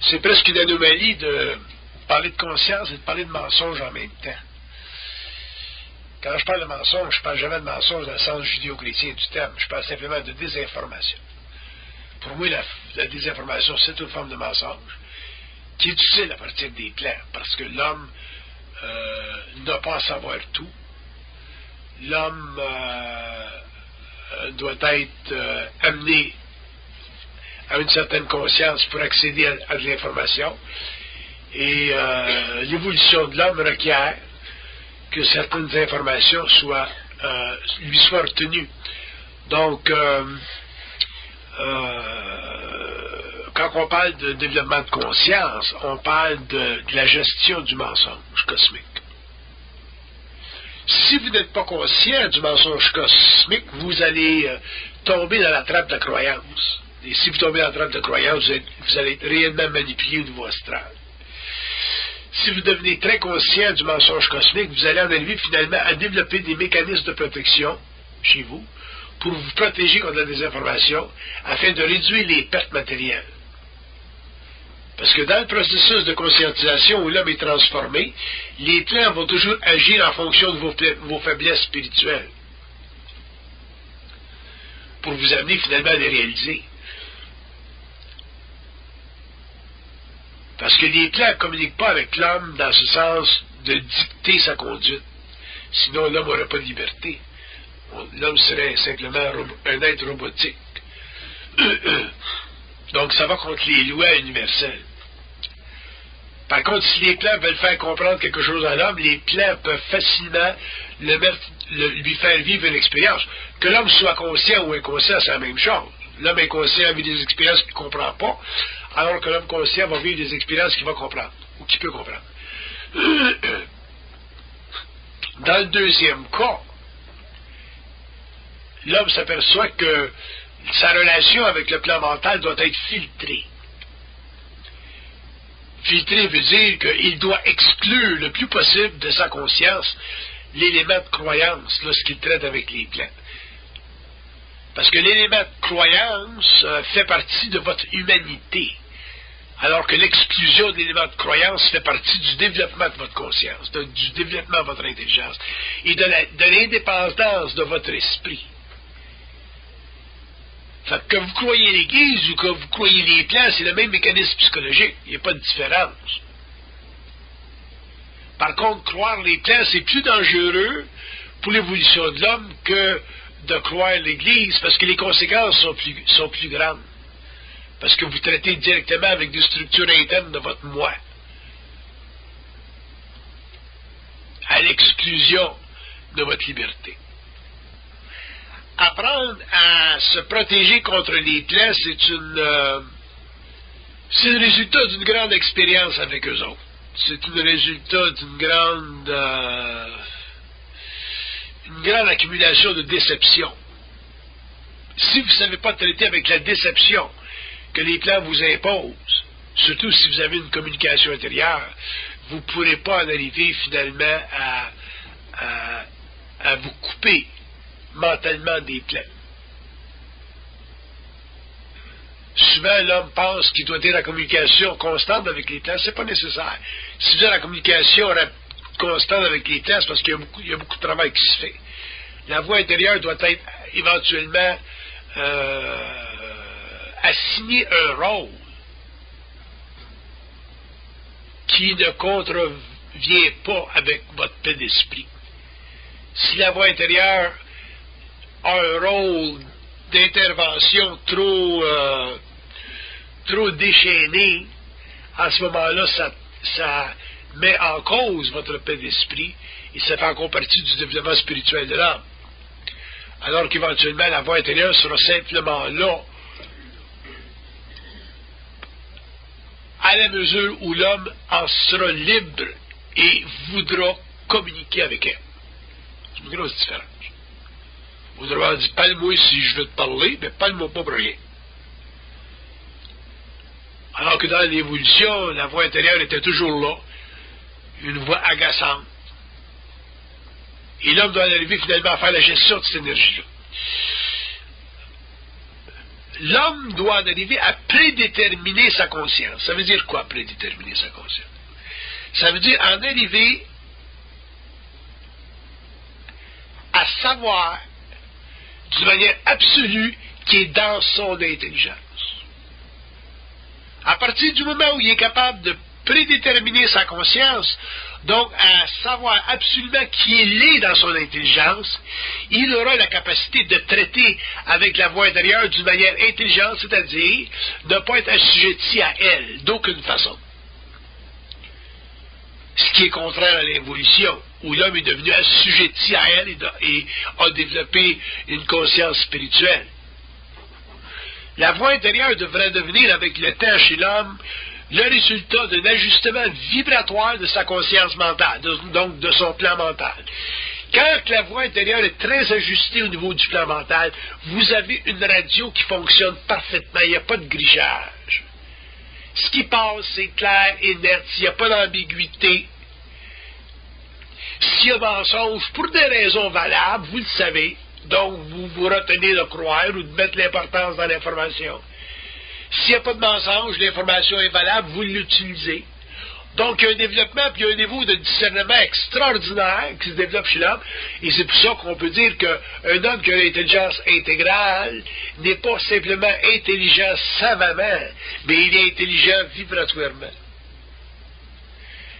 C'est presque une anomalie de parler de conscience et de parler de mensonge en même temps. Quand je parle de mensonge, je ne parle jamais de mensonge dans le sens judéo-chrétien du terme. Je parle simplement de désinformation. Pour moi, la désinformation, c'est une forme de mensonge qui est utile à partir des plans, parce que l'homme n'a pas à savoir tout. L'homme doit être amené à une certaine conscience pour accéder à de l'information. Et l'évolution de l'homme requiert que certaines informations lui soient retenues. Donc, quand on parle de développement de conscience, on parle de la gestion du mensonge cosmique. Si vous n'êtes pas conscient du mensonge cosmique, vous allez tomber dans la trappe de la croyance. Et si vous tombez dans la trappe de la croyance, vous allez être réellement manipulé au niveau astral. Si vous devenez très conscient du mensonge cosmique, vous allez en arriver finalement à développer des mécanismes de protection chez vous pour vous protéger contre la désinformation afin de réduire les pertes matérielles. Parce que dans le processus de conscientisation où l'homme est transformé, les plans vont toujours agir en fonction de vos faiblesses spirituelles pour vous amener finalement à les réaliser. Parce que les plans ne communiquent pas avec l'homme dans ce sens de dicter sa conduite. Sinon, l'homme n'aurait pas de liberté. L'homme serait simplement un être robotique. Donc, ça va contre les lois universelles. Par contre, si les plans veulent faire comprendre quelque chose à l'homme, les plans peuvent facilement lui faire vivre une expérience. Que l'homme soit conscient ou inconscient, c'est la même chose. L'homme inconscient vit des expériences qu'il ne comprend pas, alors que l'homme conscient va vivre des expériences qu'il va comprendre, ou qu'il peut comprendre. Dans le deuxième cas, l'homme s'aperçoit que sa relation avec le plan mental doit être filtrée. Filtré veut dire qu'il doit exclure le plus possible de sa conscience l'élément de croyance lorsqu'il traite avec les plans. Parce que l'élément de croyance fait partie de votre humanité, alors que l'exclusion de l'élément de croyance fait partie du développement de votre conscience, du développement de votre intelligence et de l'indépendance de votre esprit. Fait que vous croyez l'Église ou que vous croyez les plans, c'est le même mécanisme psychologique. Il n'y a pas de différence. Par contre, croire les plans, c'est plus dangereux pour l'évolution de l'homme que de croire l'Église, parce que les conséquences sont plus grandes. Parce que vous traitez directement avec des structures internes de votre moi, à l'exclusion de votre liberté. Apprendre à se protéger contre les plans, c'est le résultat d'une grande expérience avec eux autres. C'est le résultat d'une grande accumulation de déception. Si vous ne savez pas traiter avec la déception que les plans vous imposent, surtout si vous avez une communication intérieure, vous ne pourrez pas en arriver finalement à vous couper mentalement des plans. Souvent, l'homme pense qu'il doit être en communication constante avec les plans. C'est pas nécessaire. Si vous êtes en communication constante avec les plans, c'est parce qu'il y a beaucoup de travail qui se fait. La voix intérieure doit être éventuellement assigner un rôle qui ne contrevient pas avec votre paix d'esprit. Si la voix intérieure a un rôle d'intervention trop déchaîné, à ce moment-là, ça met en cause votre paix d'esprit et ça fait encore partie du développement spirituel de l'âme. Alors qu'éventuellement, la voix intérieure sera simplement là à la mesure où l'homme en sera libre et voudra communiquer avec elle. C'est une grosse différence. Autrement dit, parle-moi si je veux te parler, mais parle-moi pas pour rien. Alors que dans l'évolution, la voix intérieure était toujours là, une voix agaçante. Et l'homme doit arriver finalement à faire la gestion de cette énergie-là. l'homme doit en arriver à prédéterminer sa conscience. Ça veut dire quoi, prédéterminer sa conscience? Ça veut dire en arriver à savoir d'une manière absolue qui est dans son intelligence. À partir du moment où il est capable de prédéterminer sa conscience, donc à savoir absolument qui il est dans son intelligence, il aura la capacité de traiter avec la voix intérieure d'une manière intelligente, c'est-à-dire ne pas être assujetti à elle, d'aucune façon. Ce qui est contraire à l'évolution, où l'homme est devenu assujetti à elle et a développé une conscience spirituelle. La voix intérieure devrait devenir avec le temps chez l'homme le résultat d'un ajustement vibratoire de sa conscience mentale, donc de son plan mental. Quand la voix intérieure est très ajustée au niveau du plan mental, vous avez une radio qui fonctionne parfaitement, il n'y a pas de grichage. Ce qui passe, c'est clair et net, il n'y a pas d'ambiguïté. S'il y a mensonge, pour des raisons valables, vous le savez, donc vous vous retenez de croire ou de mettre l'importance dans l'information. S'il n'y a pas de mensonge, l'information est valable, vous l'utilisez. Donc, il y a un développement, puis il y a un niveau de discernement extraordinaire qui se développe chez l'homme, et c'est pour ça qu'on peut dire qu'un homme qui a une intelligence intégrale n'est pas simplement intelligent savamment, mais il est intelligent vibratoirement.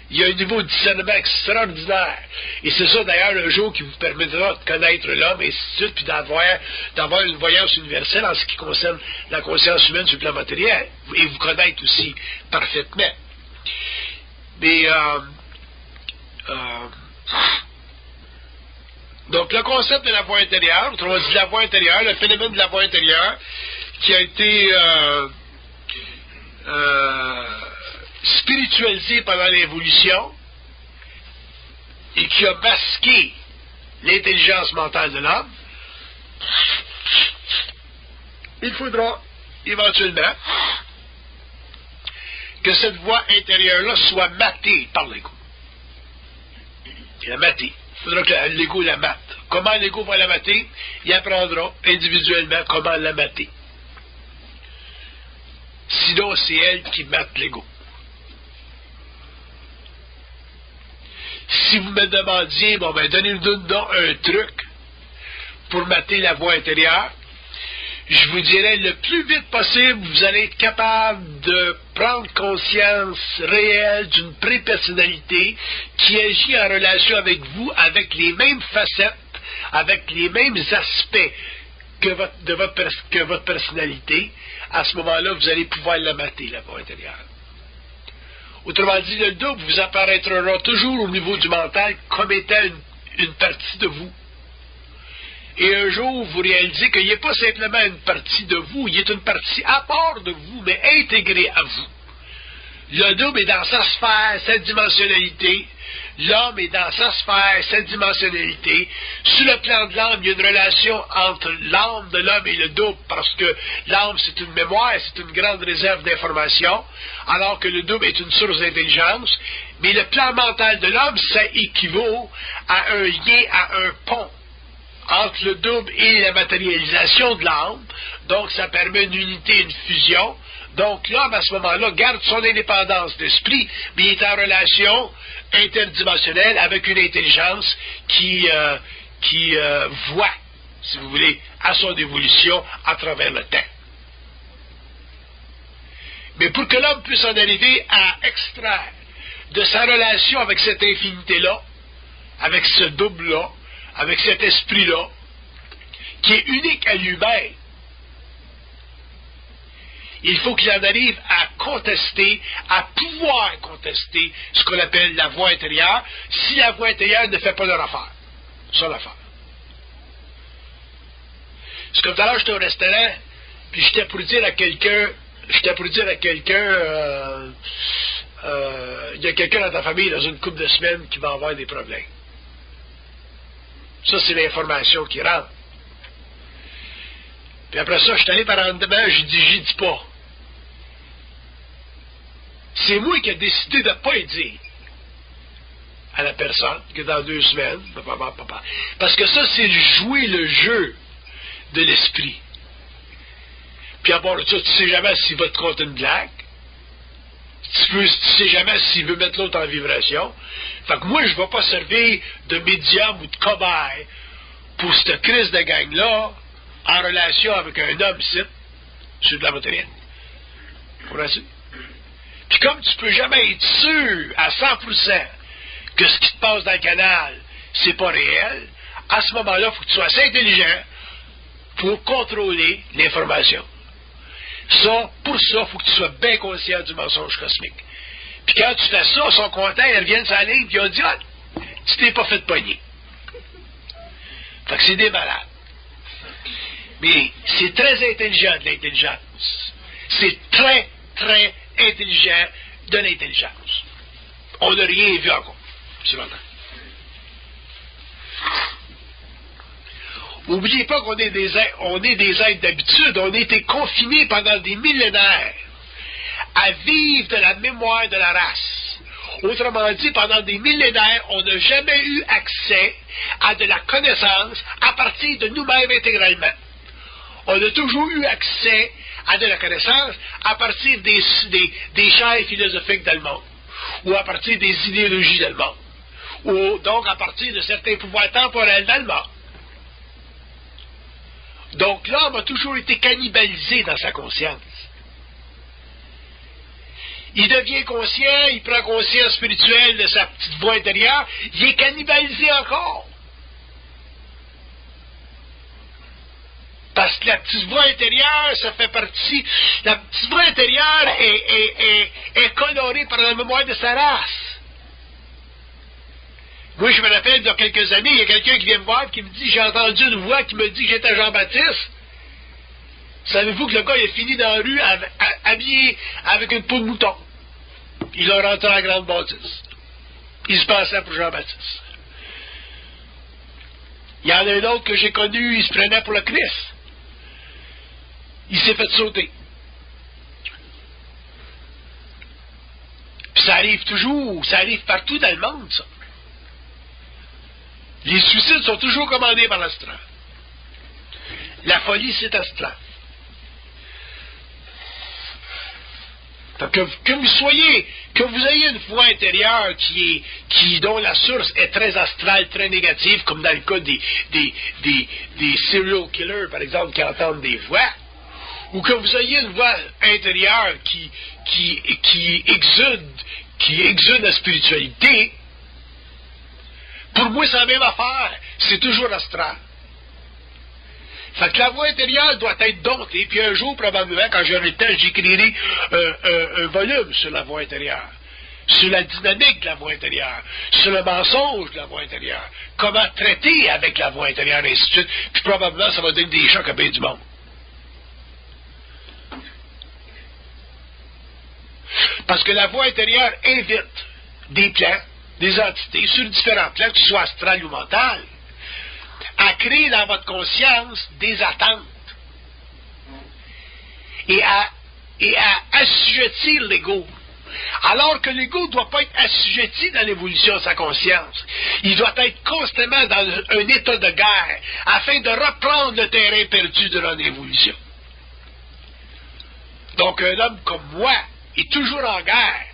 Il y a un niveau de discernement extraordinaire. Et c'est ça, d'ailleurs, le jour qui vous permettra de connaître l'homme, et ainsi de suite, puis d'avoir une voyance universelle en ce qui concerne la conscience humaine sur le plan matériel. Et vous connaître aussi parfaitement. Mais, donc, le concept de la voix intérieure, autrement dit, la voix intérieure, le phénomène de la voix intérieure, qui a été spiritualisé pendant l'évolution et qui a masqué l'intelligence mentale de l'homme, il faudra éventuellement que cette voix intérieure-là soit matée par l'ego. La mater. Il faudra que l'ego la mate. Comment l'ego va la mater? Il apprendra individuellement comment la mater. Sinon, c'est elle qui mate l'ego. Si vous me demandiez, bon ben, donnez-nous un truc pour mater la voix intérieure, je vous dirais le plus vite possible, vous allez être capable de prendre conscience réelle d'une prépersonnalité qui agit en relation avec vous, avec les mêmes facettes, avec les mêmes aspects que votre personnalité. À ce moment-là, vous allez pouvoir la mater, la voix intérieure. Autrement dit, le double vous apparaîtra toujours au niveau du mental comme étant une partie de vous. Et un jour, vous réalisez qu'il n'est pas simplement une partie de vous, il est une partie à part de vous, mais intégrée à vous. Le double est dans sa sphère, sa dimensionnalité. L'homme est dans sa sphère, sa dimensionnalité. Sur le plan de l'âme, il y a une relation entre l'âme de l'homme et le double, parce que l'âme, c'est une mémoire, c'est une grande réserve d'information, alors que le double est une source d'intelligence. Mais le plan mental de l'homme, ça équivaut à un lien, à un pont entre le double et la matérialisation de l'âme. Donc, ça permet une unité, une fusion. Donc, l'homme, à ce moment-là, garde son indépendance d'esprit, mais il est en relation interdimensionnelle avec une intelligence qui voit, si vous voulez, à son évolution à travers le temps. Mais pour que l'homme puisse en arriver à extraire de sa relation avec cette infinité-là, avec ce double-là, avec cet esprit-là, qui est unique à lui-même, il faut qu'il en arrive à contester, à pouvoir contester ce qu'on appelle la voix intérieure, si la voix intérieure ne fait pas leur affaire. Son affaire. C'est comme tout à l'heure, j'étais au restaurant, puis j'étais pour dire à quelqu'un, il y a quelqu'un dans ta famille, dans une couple de semaines, qui va avoir des problèmes. Ça, c'est l'information qui rentre. Puis après ça, je suis allé par en dedans, j'y dis pas. C'est moi qui ai décidé de ne pas y dire à la personne que dans 2 semaines, parce que ça, c'est jouer le jeu de l'esprit. Puis à part de ça, tu sais jamais s'il va te compter une blague. Tu sais jamais s'il veut mettre l'autre en vibration. Fait que moi, je ne vais pas servir de médium ou de cobaye pour cette crise de gang-là en relation avec un homme ici, sur de la matérielle. Comprends-tu? Puis comme tu peux jamais être sûr à 100% que ce qui te passe dans le canal, c'est pas réel, à ce moment-là, il faut que tu sois assez intelligent pour contrôler l'information. Pour ça, il faut que tu sois bien conscient du mensonge cosmique. Puis quand tu fais ça, ils sont contents, ils reviennent sur la ligne, puis ils ont dit, ah, tu t'es pas fait pogner. Fait que c'est des malades. Mais c'est très intelligent de l'intelligence. C'est très, très intelligent de l'intelligence. On n'a rien vu encore. C'est longtemps. N'oubliez pas qu'on est des êtres d'habitude. On a été confinés pendant des millénaires à vivre de la mémoire de la race. Autrement dit, pendant des millénaires, on n'a jamais eu accès à de la connaissance à partir de nous-mêmes intégralement. On a toujours eu accès à de la connaissance à partir des chaires philosophiques dans le monde, ou à partir des idéologies dans le monde, ou donc à partir de certains pouvoirs temporels dans le monde. Donc l'homme a toujours été cannibalisé dans sa conscience. Il devient conscient, il prend conscience spirituelle de sa petite voix intérieure, il est cannibalisé encore. Parce que la petite voix intérieure, ça fait partie... La petite voix intérieure est colorée par la mémoire de sa race. Moi, je me rappelle, il y a quelques années, il y a quelqu'un qui vient me voir qui me dit, j'ai entendu une voix qui me dit que j'étais Jean-Baptiste. Savez-vous que le gars, il est fini dans la rue habillé avec une peau de mouton. Il a rentré à la grande bâtisse. Il se passait pour Jean-Baptiste. Il y en a un autre que j'ai connu, il se prenait pour le Christ. Il s'est fait sauter. Puis ça arrive toujours, ça arrive partout dans le monde, ça. Les suicides sont toujours commandés par l'astral. La folie, c'est astral. Que vous ayez une voix intérieure dont la source est très astrale, très négative, comme dans le cas des serial killers, par exemple, qui entendent des voix, ou que vous ayez une voix intérieure qui exude la spiritualité, pour moi, c'est la même affaire. C'est toujours astral. Fait que la voix intérieure doit être domptée, puis un jour, probablement, quand j'aurai le temps, j'écrirai un volume sur la voix intérieure, sur la dynamique de la voix intérieure, sur le mensonge de la voix intérieure, comment traiter avec la voix intérieure, et ainsi de suite, puis probablement, ça va donner des chocs à bien du monde. Parce que la voix intérieure invite des plans, des entités, sur différents plans, que ce soit astral ou mental, à créer dans votre conscience des attentes et à assujettir l'ego. Alors que l'ego ne doit pas être assujetti dans l'évolution de sa conscience. Il doit être constamment dans un état de guerre afin de reprendre le terrain perdu durant l'évolution. Donc un homme comme moi est toujours en guerre.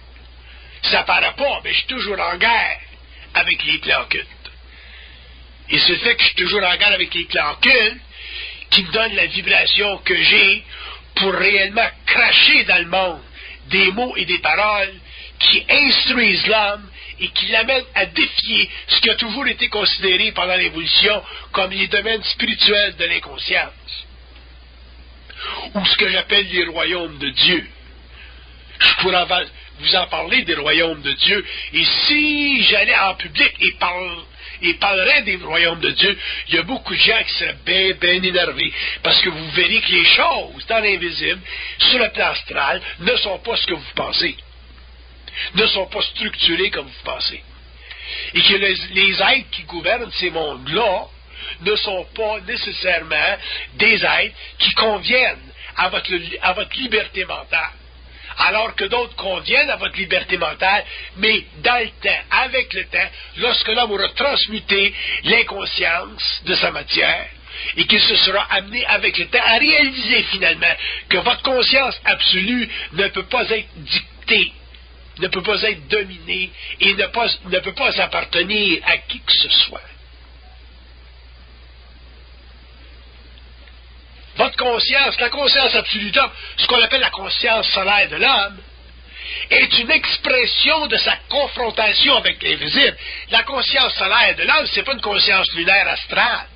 Ça paraît pas, mais je suis toujours en guerre avec les plans occultes. Et c'est le fait que je suis toujours en guerre avec les plans occultes qui me donne la vibration que j'ai pour réellement cracher dans le monde des mots et des paroles qui instruisent l'homme et qui l'amènent à défier ce qui a toujours été considéré pendant l'évolution comme les domaines spirituels de l'inconscience, ou ce que j'appelle les royaumes de Dieu. Je pourrais vous en parler des royaumes de Dieu, et si j'allais en public et parlerais des royaumes de Dieu, il y a beaucoup de gens qui seraient bien énervés, parce que vous verrez que les choses dans l'invisible, sur le plan astral, ne sont pas ce que vous pensez, ne sont pas structurées comme vous pensez, et que les êtres qui gouvernent ces mondes-là ne sont pas nécessairement des êtres qui conviennent à votre liberté mentale. Alors que d'autres conviennent à votre liberté mentale, mais dans le temps, avec le temps, lorsque l'homme aura transmuté l'inconscience de sa matière, et qu'il se sera amené avec le temps à réaliser finalement que votre conscience absolue ne peut pas être dictée, ne peut pas être dominée et ne peut pas appartenir à qui que ce soit. Votre conscience, la conscience absolue d'homme, ce qu'on appelle la conscience solaire de l'homme, est une expression de sa confrontation avec l'invisible. La conscience solaire de l'homme, c'est pas une conscience lunaire astrale.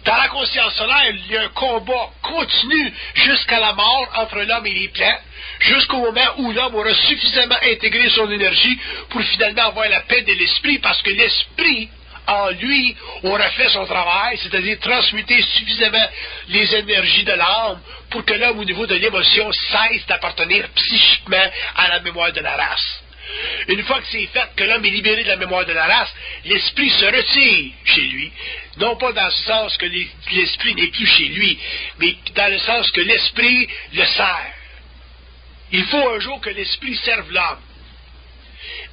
Dans la conscience solaire, il y a un combat continu jusqu'à la mort entre l'homme et les plantes, jusqu'au moment où l'homme aura suffisamment intégré son énergie pour finalement avoir la paix de l'esprit, parce que l'esprit, en lui, aura fait son travail, c'est-à-dire transmuter suffisamment les énergies de l'âme pour que l'homme, au niveau de l'émotion, cesse d'appartenir psychiquement à la mémoire de la race. Une fois que c'est fait, que l'homme est libéré de la mémoire de la race, l'esprit se retire chez lui, non pas dans le sens que l'esprit n'est plus chez lui, mais dans le sens que l'esprit le sert. Il faut un jour que l'esprit serve l'homme.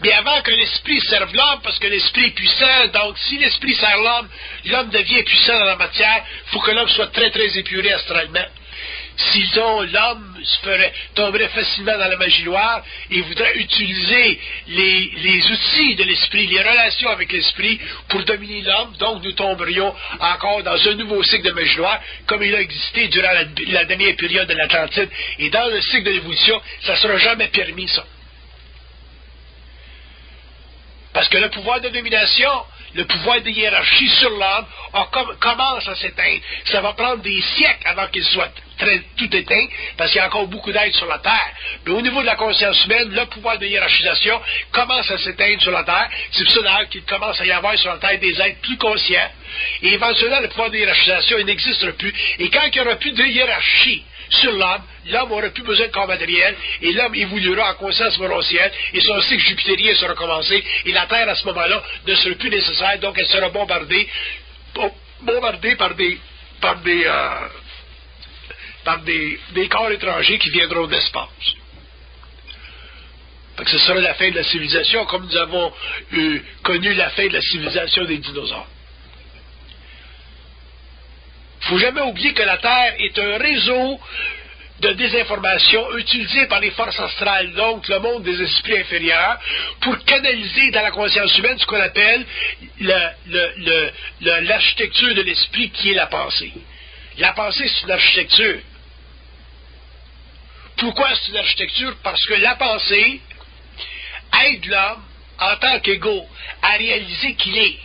Mais avant que l'esprit serve l'homme, parce que l'esprit est puissant, donc si l'esprit sert l'homme, l'homme devient puissant dans la matière, il faut que l'homme soit très très épuré astralement. Sinon, l'homme tomberait facilement dans la magie noire et voudrait utiliser les outils de l'esprit, les relations avec l'esprit pour dominer l'homme. Donc, nous tomberions encore dans un nouveau cycle de magie noire, comme il a existé durant la dernière période de l'Atlantide. Et dans le cycle de l'évolution, ça ne sera jamais permis, ça. Parce que le pouvoir de domination, le pouvoir de hiérarchie sur l'homme commence à s'éteindre. Ça va prendre des siècles avant qu'il soit tout éteint, parce qu'il y a encore beaucoup d'êtres sur la Terre. Mais au niveau de la conscience humaine, le pouvoir de hiérarchisation commence à s'éteindre sur la Terre. C'est pour ça d'ailleurs qu'il commence à y avoir sur la Terre des êtres plus conscients. Et éventuellement, le pouvoir de hiérarchisation, il n'existera plus. Et quand il n'y aura plus de hiérarchie sur l'homme n'aura plus besoin de corps matériel, et l'homme évoluera en conscience volontielle, et son cycle jupitérien sera commencé, et la Terre, à ce moment-là, ne sera plus nécessaire, donc elle sera bombardée par des corps étrangers qui viendront de l'espace. Fait que ce sera la fin de la civilisation, comme nous avons connu la fin de la civilisation des dinosaures. Il ne faut jamais oublier que la Terre est un réseau de désinformation utilisé par les forces astrales, donc le monde des esprits inférieurs, pour canaliser dans la conscience humaine ce qu'on appelle l'architecture de l'esprit qui est la pensée. La pensée, c'est une architecture. Pourquoi c'est une architecture? Parce que la pensée aide l'homme, en tant qu'égaux, à réaliser qu'il est.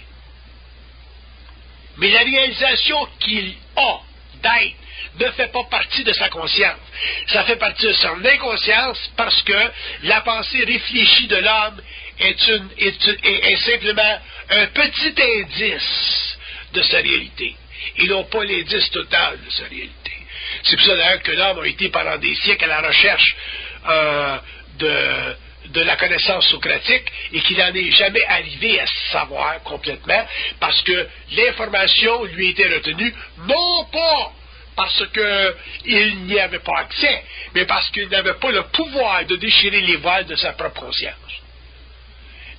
Mais la réalisation qu'il a d'être ne fait pas partie de sa conscience. Ça fait partie de son inconscience parce que la pensée réfléchie de l'homme est simplement un petit indice de sa réalité et non pas l'indice total de sa réalité. C'est pour ça d'ailleurs que l'homme a été pendant des siècles à la recherche de la connaissance socratique et qu'il n'en est jamais arrivé à savoir complètement parce que l'information lui était retenue non pas parce qu'il n'y avait pas accès, mais parce qu'il n'avait pas le pouvoir de déchirer les voiles de sa propre conscience.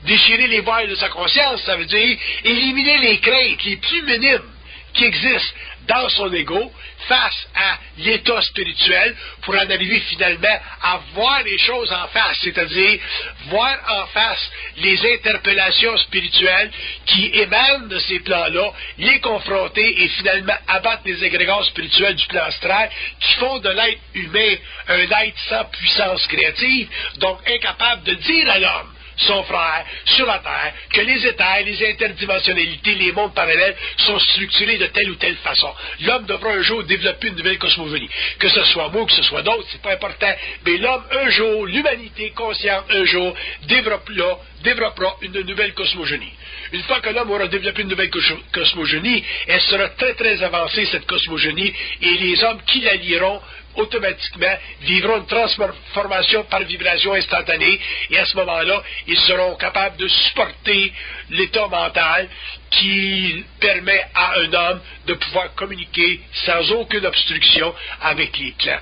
Déchirer les voiles de sa conscience, ça veut dire éliminer les craintes les plus minimes qui existent dans son ego face à l'état spirituel pour en arriver finalement à voir les choses en face, c'est-à-dire voir en face les interpellations spirituelles qui émanent de ces plans-là, les confronter et finalement abattre les égrégores spirituels du plan astral qui font de l'être humain un être sans puissance créative, donc incapable de dire à l'homme, son frère, sur la Terre, que les éthers, les interdimensionnalités, les mondes parallèles sont structurés de telle ou telle façon. L'homme devra un jour développer une nouvelle cosmogonie. Que ce soit moi ou que ce soit d'autres, c'est pas important, mais l'homme, un jour, l'humanité consciente, un jour, développera une nouvelle cosmogonie. Une fois que l'homme aura développé une nouvelle cosmogonie, elle sera très très avancée, cette cosmogonie, et les hommes qui la liront automatiquement vivront une transformation par vibration instantanée et à ce moment-là, ils seront capables de supporter l'état mental qui permet à un homme de pouvoir communiquer sans aucune obstruction avec les clans.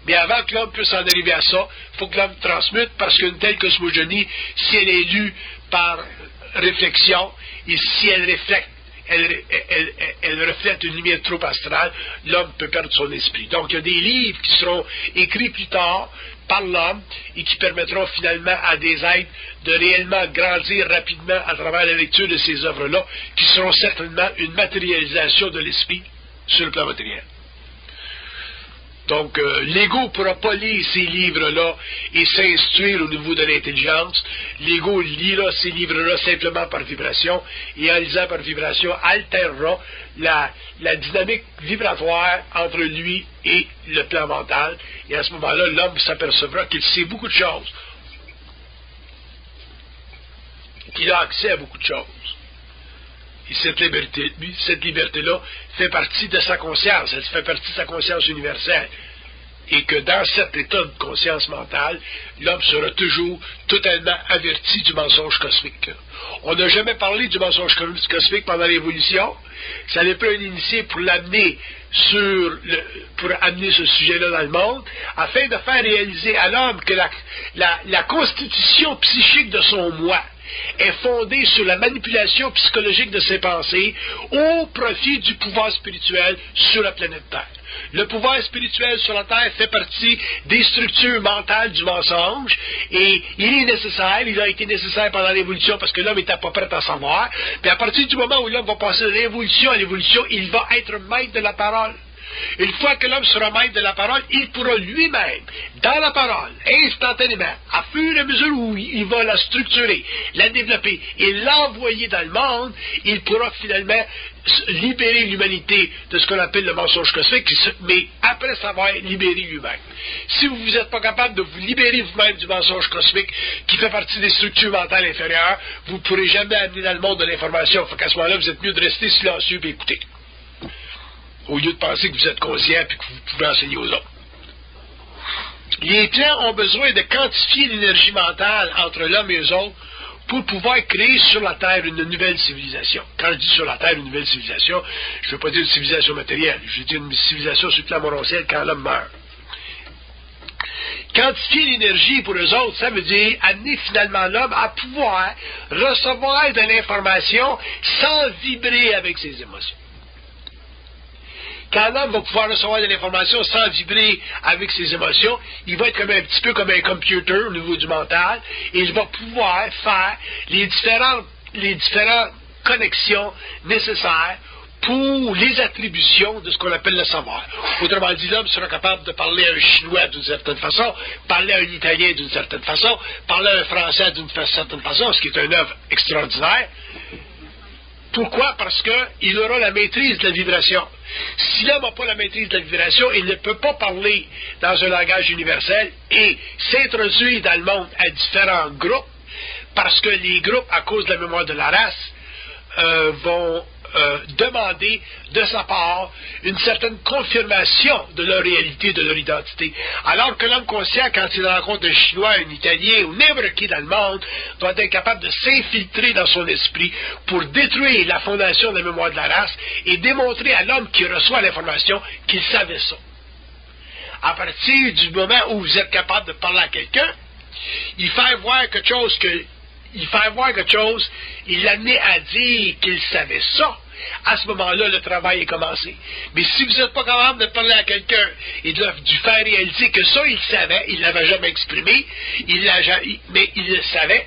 Mais avant que l'homme puisse en arriver à ça, il faut que l'homme transmute parce qu'une telle cosmogonie, si elle est lue par réflexion et si elle reflète elle reflète une lumière trop astrale, l'homme peut perdre son esprit. Donc, il y a des livres qui seront écrits plus tard par l'homme et qui permettront finalement à des êtres de réellement grandir rapidement à travers la lecture de ces œuvres-là, qui seront certainement une matérialisation de l'esprit sur le plan matériel. Donc, l'ego ne pourra pas lire ces livres-là et s'instruire au niveau de l'intelligence. L'ego lira ces livres-là simplement par vibration, et en lisant par vibration, altérera la dynamique vibratoire entre lui et le plan mental. Et à ce moment-là, l'homme s'apercevra qu'il sait beaucoup de choses, qu'il a accès à beaucoup de choses. Et cette liberté-là fait partie de sa conscience, elle fait partie de sa conscience universelle. Et que dans cet état de conscience mentale, l'homme sera toujours totalement averti du mensonge cosmique. On n'a jamais parlé du mensonge cosmique pendant l'évolution. Ça n'est pas un initié pour l'amener pour amener ce sujet-là dans le monde, afin de faire réaliser à l'homme que la constitution psychique de son moi est fondée sur la manipulation psychologique de ses pensées au profit du pouvoir spirituel sur la planète Terre. Le pouvoir spirituel sur la Terre fait partie des structures mentales du mensonge, et il a été nécessaire pendant l'évolution parce que l'homme n'était pas prêt à savoir. Puis à partir du moment où l'homme va passer de l'évolution à l'évolution, il va être maître de la parole. Une fois que l'homme sera maître de la parole, il pourra lui-même, dans la parole, instantanément, à fur et à mesure où il va la structurer, la développer et l'envoyer dans le monde, il pourra finalement libérer l'humanité de ce qu'on appelle le mensonge cosmique, mais après savoir libérer lui-même. Si vous n'êtes pas capable de vous libérer vous-même du mensonge cosmique, qui fait partie des structures mentales inférieures, vous ne pourrez jamais amener dans le monde de l'information. Fait qu'à ce moment-là, vous êtes mieux de rester silencieux et écouter, au lieu de penser que vous êtes conscient et que vous pouvez enseigner aux autres. Les plans ont besoin de quantifier l'énergie mentale entre l'homme et eux autres pour pouvoir créer sur la Terre une nouvelle civilisation. Quand je dis sur la Terre une nouvelle civilisation, je ne veux pas dire une civilisation matérielle, je veux dire une civilisation sur le plan morontiel quand l'homme meurt. Quantifier l'énergie pour eux autres, ça veut dire amener finalement l'homme à pouvoir recevoir de l'information sans vibrer avec ses émotions. Quand l'homme va pouvoir recevoir de l'information sans vibrer avec ses émotions, il va être un petit peu comme un computer au niveau du mental, et il va pouvoir faire les différentes connexions nécessaires pour les attributions de ce qu'on appelle le savoir. Autrement dit, l'homme sera capable de parler à un Chinois d'une certaine façon, parler à un Italien d'une certaine façon, parler à un Français d'une certaine façon, ce qui est une œuvre extraordinaire. Pourquoi? Parce qu'il aura la maîtrise de la vibration. Si l'homme n'a pas la maîtrise de la vibration, il ne peut pas parler dans un langage universel et s'introduire dans le monde à différents groupes, parce que les groupes, à cause de la mémoire de la race, vont demander de sa part une certaine confirmation de leur réalité, de leur identité. Alors que l'homme conscient, quand il rencontre un Chinois, un Italien ou n'importe qui dans le monde, doit être capable de s'infiltrer dans son esprit pour détruire la fondation de la mémoire de la race et démontrer à l'homme qui reçoit l'information qu'il savait ça. À partir du moment où vous êtes capable de parler à quelqu'un, il fait voir quelque chose il l'amenait à dire qu'il savait ça. À ce moment-là, le travail est commencé. Mais si vous n'êtes pas capable de parler à quelqu'un et de lui faire réaliser que ça, il savait, il ne l'avait jamais exprimé, mais il le savait,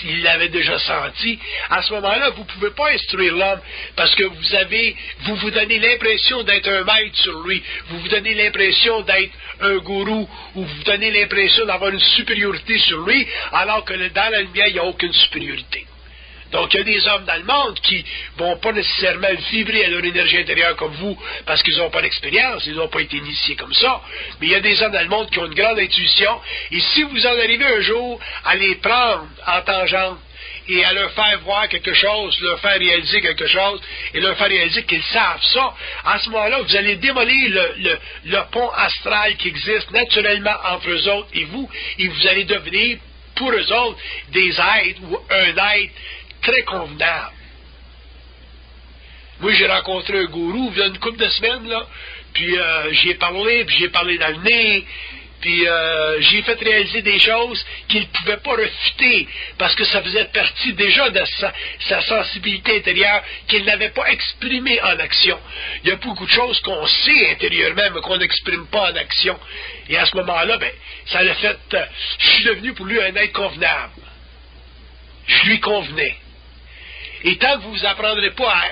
il l'avait déjà senti, à ce moment-là, vous ne pouvez pas instruire l'homme parce que vous vous donnez l'impression d'être un maître sur lui, vous vous donnez l'impression d'être un gourou, ou vous donnez l'impression d'avoir une supériorité sur lui, alors que dans la lumière, il n'y a aucune supériorité. Donc, il y a des hommes dans le monde qui ne vont pas nécessairement vibrer à leur énergie intérieure comme vous, parce qu'ils n'ont pas d'expérience, ils n'ont pas été initiés comme ça. Mais il y a des hommes dans le monde qui ont une grande intuition, et si vous en arrivez un jour à les prendre en tangente, et à leur faire voir quelque chose, leur faire réaliser quelque chose, et leur faire réaliser qu'ils savent ça, à ce moment-là, vous allez démolir le pont astral qui existe naturellement entre eux autres et vous allez devenir, pour eux autres, des êtres, ou un être très convenable. Moi, j'ai rencontré un gourou il y a une couple de semaines, là, puis j'ai parlé dans le nez, Puis j'ai fait réaliser des choses qu'il ne pouvait pas refuter parce que ça faisait partie déjà de sa sensibilité intérieure qu'il n'avait pas exprimée en action. Il y a beaucoup de choses qu'on sait intérieurement mais qu'on n'exprime pas en action. Et à ce moment-là, ben, ça l'a fait... je suis devenu pour lui un être convenable. Je lui convenais. Et tant que vous ne vous apprendrez pas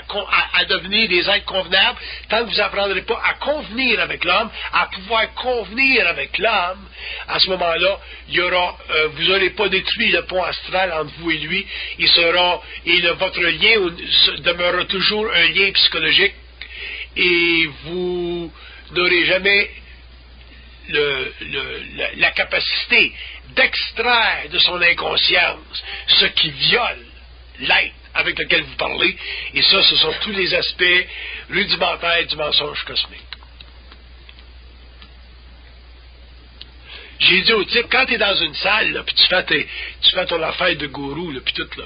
à devenir des êtres convenables, tant que vous n'apprendrez pas à convenir avec l'homme, à pouvoir convenir avec l'homme, à ce moment-là, vous n'aurez pas détruit le pont astral entre vous et lui. Votre lien demeurera toujours un lien psychologique et vous n'aurez jamais la capacité d'extraire de son inconscience ce qui viole l'être avec lequel vous parlez, et ça, ce sont tous les aspects rudimentaires du mensonge cosmique. J'ai dit au type, quand tu es dans une salle, là, puis tu fais ton affaire de gourou, là, puis tout, là,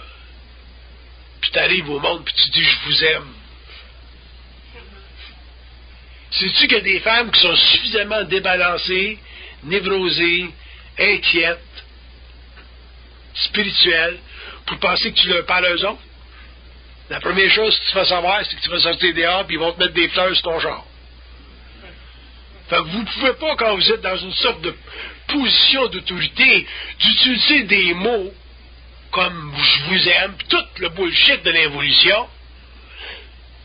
puis tu arrives au monde, puis tu dis « je vous aime ». Sais-tu qu'il y a des femmes qui sont suffisamment débalancées, névrosées, inquiètes, spirituelles, pour penser que tu leur parles à eux autres? La première chose que tu vas savoir, c'est que tu vas sortir dehors et ils vont te mettre des fleurs sur ton genre. Fait que vous ne pouvez pas, quand vous êtes dans une sorte de position d'autorité, d'utiliser des mots comme « je vous aime », tout le bullshit de l'involution,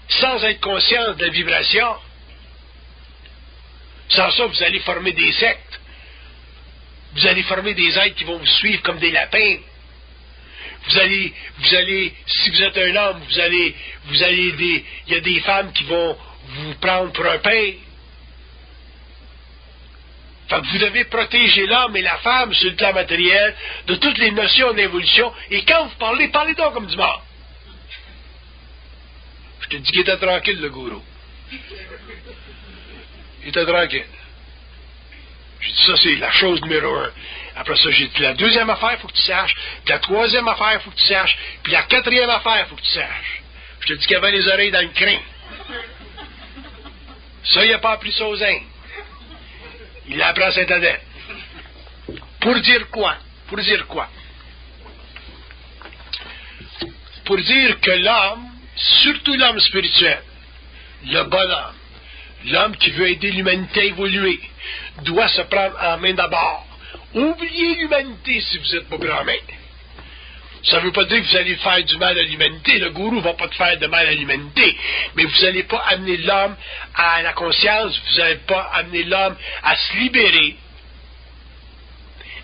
sans être conscient de la vibration. Sans ça, vous allez former des sectes. Vous allez former des êtres qui vont vous suivre comme des lapins. Vous allez, si vous êtes un homme, il y a des femmes qui vont vous prendre pour un pain. Fait que vous devez protéger l'homme et la femme sur le plan matériel de toutes les notions d'évolution. Et quand vous parlez donc comme du mort. Je te dis qu'il était tranquille, le gourou. Il était tranquille. J'ai dit, ça, c'est la chose numéro 1. Après ça, j'ai dit, la deuxième affaire, il faut que tu saches. Puis la troisième affaire, il faut que tu saches. Puis la quatrième affaire, il faut que tu saches. Je te dis qu'il y avait les oreilles dans le crin. Ça, il n'a pas appris ça aux Indes. Il l'a appris à Saint-Adèle. Pour dire quoi? Pour dire quoi? Pour dire que l'homme, surtout l'homme spirituel, le bonhomme, l'homme qui veut aider l'humanité à évoluer, doit se prendre en main d'abord. Oubliez l'humanité si vous n'êtes pas grand main. Ça ne veut pas dire que vous allez faire du mal à l'humanité. Le gourou ne va pas te faire de mal à l'humanité. Mais vous n'allez pas amener l'homme à la conscience, vous n'allez pas amener l'homme à se libérer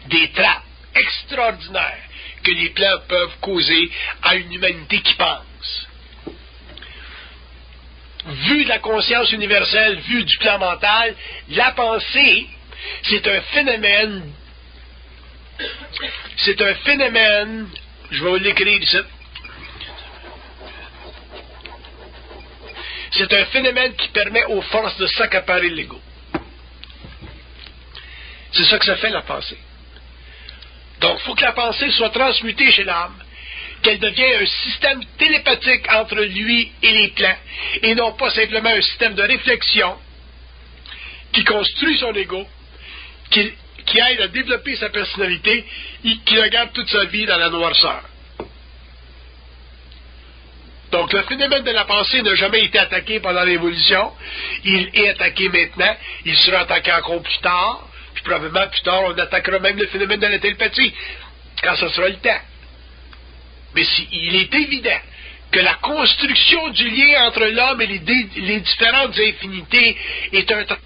des trappes extraordinaires que les plans peuvent causer à une humanité qui pense. Vu de la conscience universelle, vu du plan mental, la pensée, c'est un phénomène, je vais vous l'écrire ici, c'est un phénomène qui permet aux forces de s'accaparer l'ego. C'est ça que ça fait, la pensée. Donc, il faut que la pensée soit transmutée chez l'âme, qu'elle devienne un système télépathique entre lui et les plans, et non pas simplement un système de réflexion qui construit son ego, qui aide à développer sa personnalité et qui le garde toute sa vie dans la noirceur. Donc, le phénomène de la pensée n'a jamais été attaqué pendant l'évolution. Il est attaqué maintenant. Il sera attaqué encore plus tard. Puis probablement plus tard, on attaquera même le phénomène de la télépathie, quand ce sera le temps. Mais il est évident que la construction du lien entre l'homme et les différentes infinités est un travail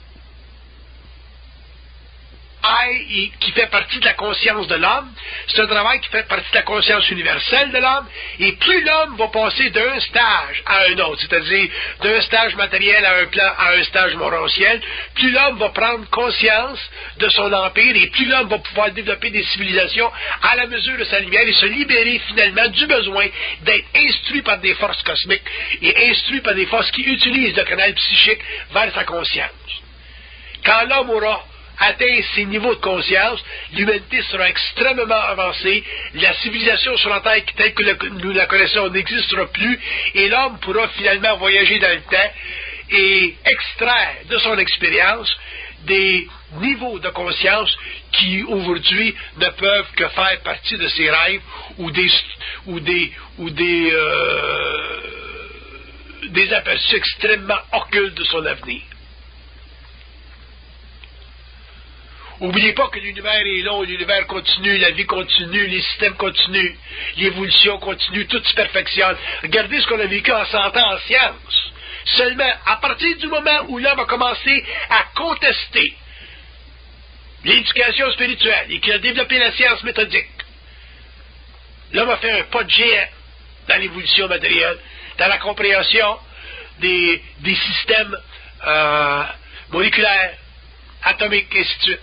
qui fait partie de la conscience de l'homme. C'est un travail qui fait partie de la conscience universelle de l'homme. Et plus l'homme va passer d'un stage à un autre, c'est-à-dire d'un stage matériel à un stage morantiel, plus l'homme va prendre conscience de son empire et plus l'homme va pouvoir développer des civilisations à la mesure de sa lumière et se libérer finalement du besoin d'être instruit par des forces cosmiques et instruit par des forces qui utilisent le canal psychique vers sa conscience. Quand l'homme aura atteint ces niveaux de conscience, l'humanité sera extrêmement avancée, la civilisation sur la Terre telle que nous la connaissons n'existera plus, et l'homme pourra finalement voyager dans le temps et extraire de son expérience des niveaux de conscience qui, aujourd'hui, ne peuvent que faire partie de ses rêves ou des aperçus extrêmement occultes de son avenir. N'oubliez pas que l'univers est long, l'univers continue, la vie continue, les systèmes continuent, l'évolution continue, tout se perfectionne. Regardez ce qu'on a vécu en 100 ans en science. Seulement, à partir du moment où l'homme a commencé à contester l'éducation spirituelle et qu'il a développé la science méthodique, l'homme a fait un pas de géant dans l'évolution matérielle, dans la compréhension des systèmes moléculaires, atomiques, et ainsi de suite.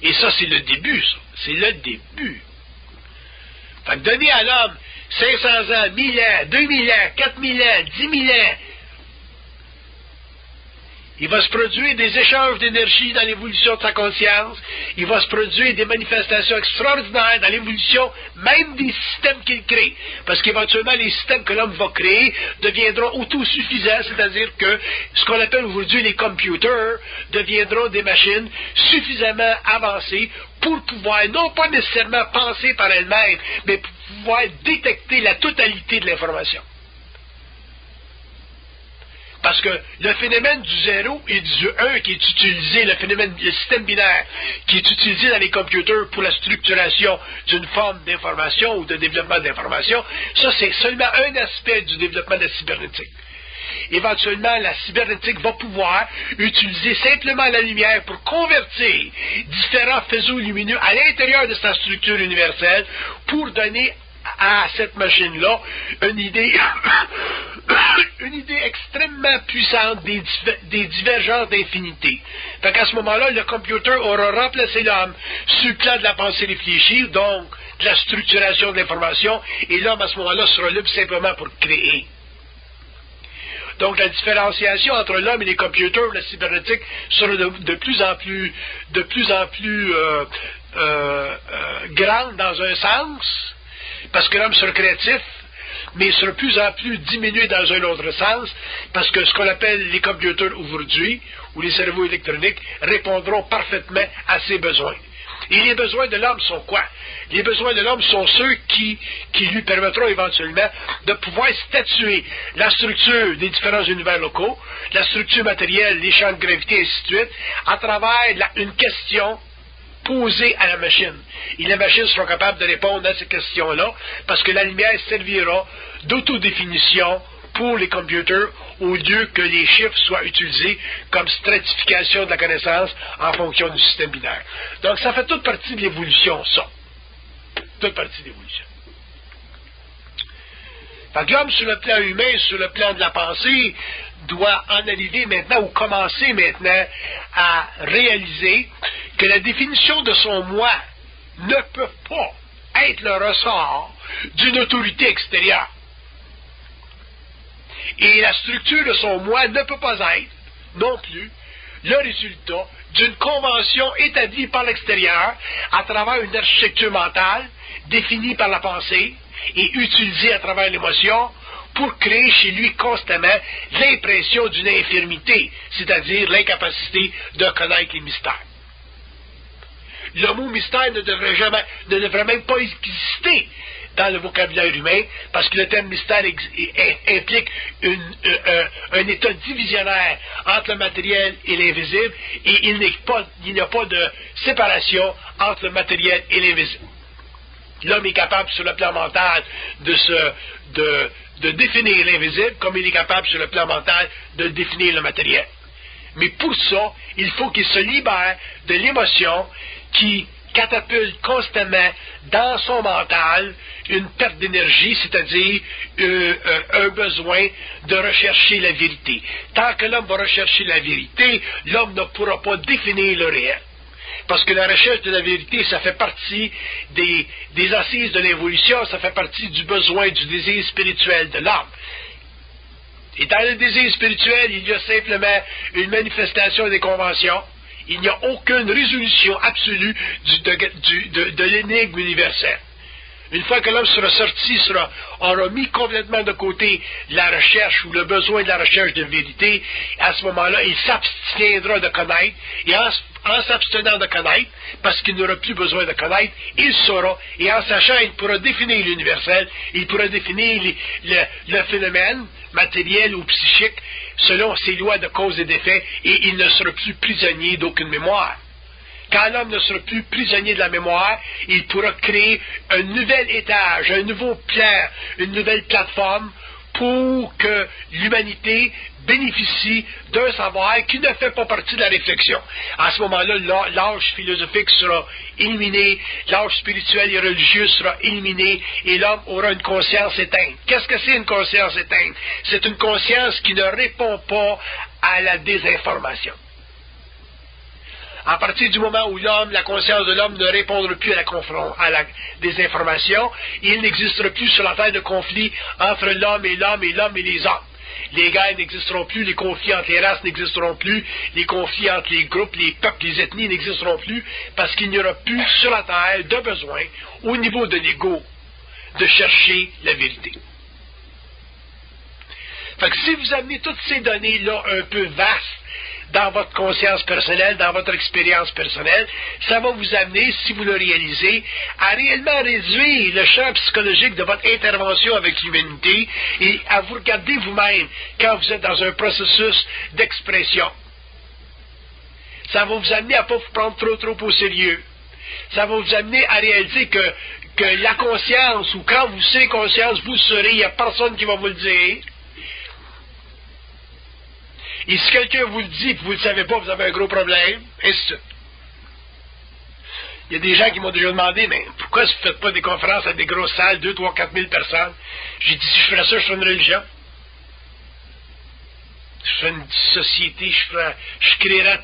Et ça, c'est le début, ça. C'est le début. Fait que donner à l'homme 500 ans, 1000 ans, 2000 ans, 4000 ans, 10 000 ans, il va se produire des échanges d'énergie dans l'évolution de sa conscience. Il va se produire des manifestations extraordinaires dans l'évolution même des systèmes qu'il crée. Parce qu'éventuellement, les systèmes que l'homme va créer deviendront autosuffisants, c'est-à-dire que ce qu'on appelle aujourd'hui les computers deviendront des machines suffisamment avancées pour pouvoir, non pas nécessairement penser par elles-mêmes, mais pour pouvoir détecter la totalité de l'information. Parce que le phénomène du 0 et du 1 qui est utilisé, le système binaire qui est utilisé dans les computers pour la structuration d'une forme d'information ou de développement d'information, ça c'est seulement un aspect du développement de la cybernétique. Éventuellement, la cybernétique va pouvoir utiliser simplement la lumière pour convertir différents faisceaux lumineux à l'intérieur de sa structure universelle pour donner à cette machine-là une idée extrêmement puissante des divergences d'infinité. Fait qu'à ce moment-là, le computer aura remplacé l'homme sur le plan de la pensée réfléchie, donc de la structuration de l'information, et l'homme à ce moment-là sera libre simplement pour créer. Donc la différenciation entre l'homme et les computers, la cybernétique, sera de plus en plus grande dans un sens, parce que l'homme sera créatif, mais sera de plus en plus diminué dans un autre sens, parce que ce qu'on appelle les computers aujourd'hui, ou les cerveaux électroniques, répondront parfaitement à ses besoins. Et les besoins de l'homme sont quoi? Les besoins de l'homme sont ceux qui lui permettront éventuellement de pouvoir statuer la structure des différents univers locaux, la structure matérielle, les champs de gravité, et ainsi de suite, à travers une question posée à la machine. Et la machine sera capable de répondre à ces questions-là, parce que la lumière servira d'autodéfinition pour les computers, au lieu que les chiffres soient utilisés comme stratification de la connaissance en fonction du système binaire. Donc, ça fait toute partie de l'évolution, ça. Toute partie de l'évolution. Fait que l'homme, sur le plan humain, sur le plan de la pensée, doit en arriver maintenant, ou commencer maintenant, à réaliser que la définition de son moi ne peut pas être le ressort d'une autorité extérieure. Et la structure de son moi ne peut pas être, non plus, le résultat d'une convention établie par l'extérieur à travers une architecture mentale définie par la pensée et utilisée à travers l'émotion pour créer chez lui constamment l'impression d'une infirmité, c'est-à-dire l'incapacité de connaître les mystères. Le mot mystère ne devrait même pas exister dans le vocabulaire humain, parce que le terme mystère implique un état divisionnaire entre le matériel et l'invisible, et il n'y a pas de séparation entre le matériel et l'invisible. L'homme est capable sur le plan mental de définir l'invisible, comme il est capable sur le plan mental de définir le matériel. Mais pour ça, il faut qu'il se libère de l'émotion qui catapulte constamment dans son mental une perte d'énergie, c'est-à-dire un besoin de rechercher la vérité. Tant que l'homme va rechercher la vérité, l'homme ne pourra pas définir le réel. Parce que la recherche de la vérité, ça fait partie des assises de l'évolution, ça fait partie du besoin, du désir spirituel de l'homme. Et dans le désir spirituel, il y a simplement une manifestation des conventions. Il n'y a aucune résolution absolue de l'énigme universelle. Une fois que l'homme sera sorti, aura mis complètement de côté la recherche ou le besoin de la recherche de vérité, à ce moment-là, il s'abstiendra de connaître, et en s'abstenant de connaître, parce qu'il n'aura plus besoin de connaître, il saura, et en sachant, il pourra définir l'universel, il pourra définir le phénomène matériel ou psychique selon ses lois de cause et d'effet, et il ne sera plus prisonnier d'aucune mémoire. Quand l'homme ne sera plus prisonnier de la mémoire, il pourra créer un nouvel étage, un nouveau plan, une nouvelle plateforme pour que l'humanité bénéficie d'un savoir qui ne fait pas partie de la réflexion. À ce moment-là, l'âge philosophique sera éliminé, l'âge spirituel et religieux sera éliminé, et l'homme aura une conscience éteinte. Qu'est-ce que c'est une conscience éteinte? C'est une conscience qui ne répond pas à la désinformation. À partir du moment où la conscience de l'homme ne répondra plus à la désinformation, il n'existera plus sur la terre de conflit entre l'homme et l'homme et l'homme et les hommes. Les guerres n'existeront plus, les conflits entre les races n'existeront plus, les conflits entre les groupes, les peuples, les ethnies n'existeront plus, parce qu'il n'y aura plus sur la terre de besoin, au niveau de l'ego, de chercher la vérité. Fait que si vous amenez toutes ces données-là un peu vastes dans votre conscience personnelle, dans votre expérience personnelle, ça va vous amener, si vous le réalisez, à réellement réduire le champ psychologique de votre intervention avec l'humanité et à vous regarder vous-même quand vous êtes dans un processus d'expression. Ça va vous amener à ne pas vous prendre trop au sérieux. Ça va vous amener à réaliser que la conscience, ou quand vous serez conscience, vous serez, il n'y a personne qui va vous le dire. Et si quelqu'un vous le dit et que vous ne le savez pas, vous avez un gros problème, et c'est ça. Il y a des gens qui m'ont déjà demandé, mais pourquoi vous ne faites pas des conférences à des grosses salles, 2, 3, 4 000 personnes? J'ai dit, si je ferais ça, je ferais une religion. Je ferais une société, je créerais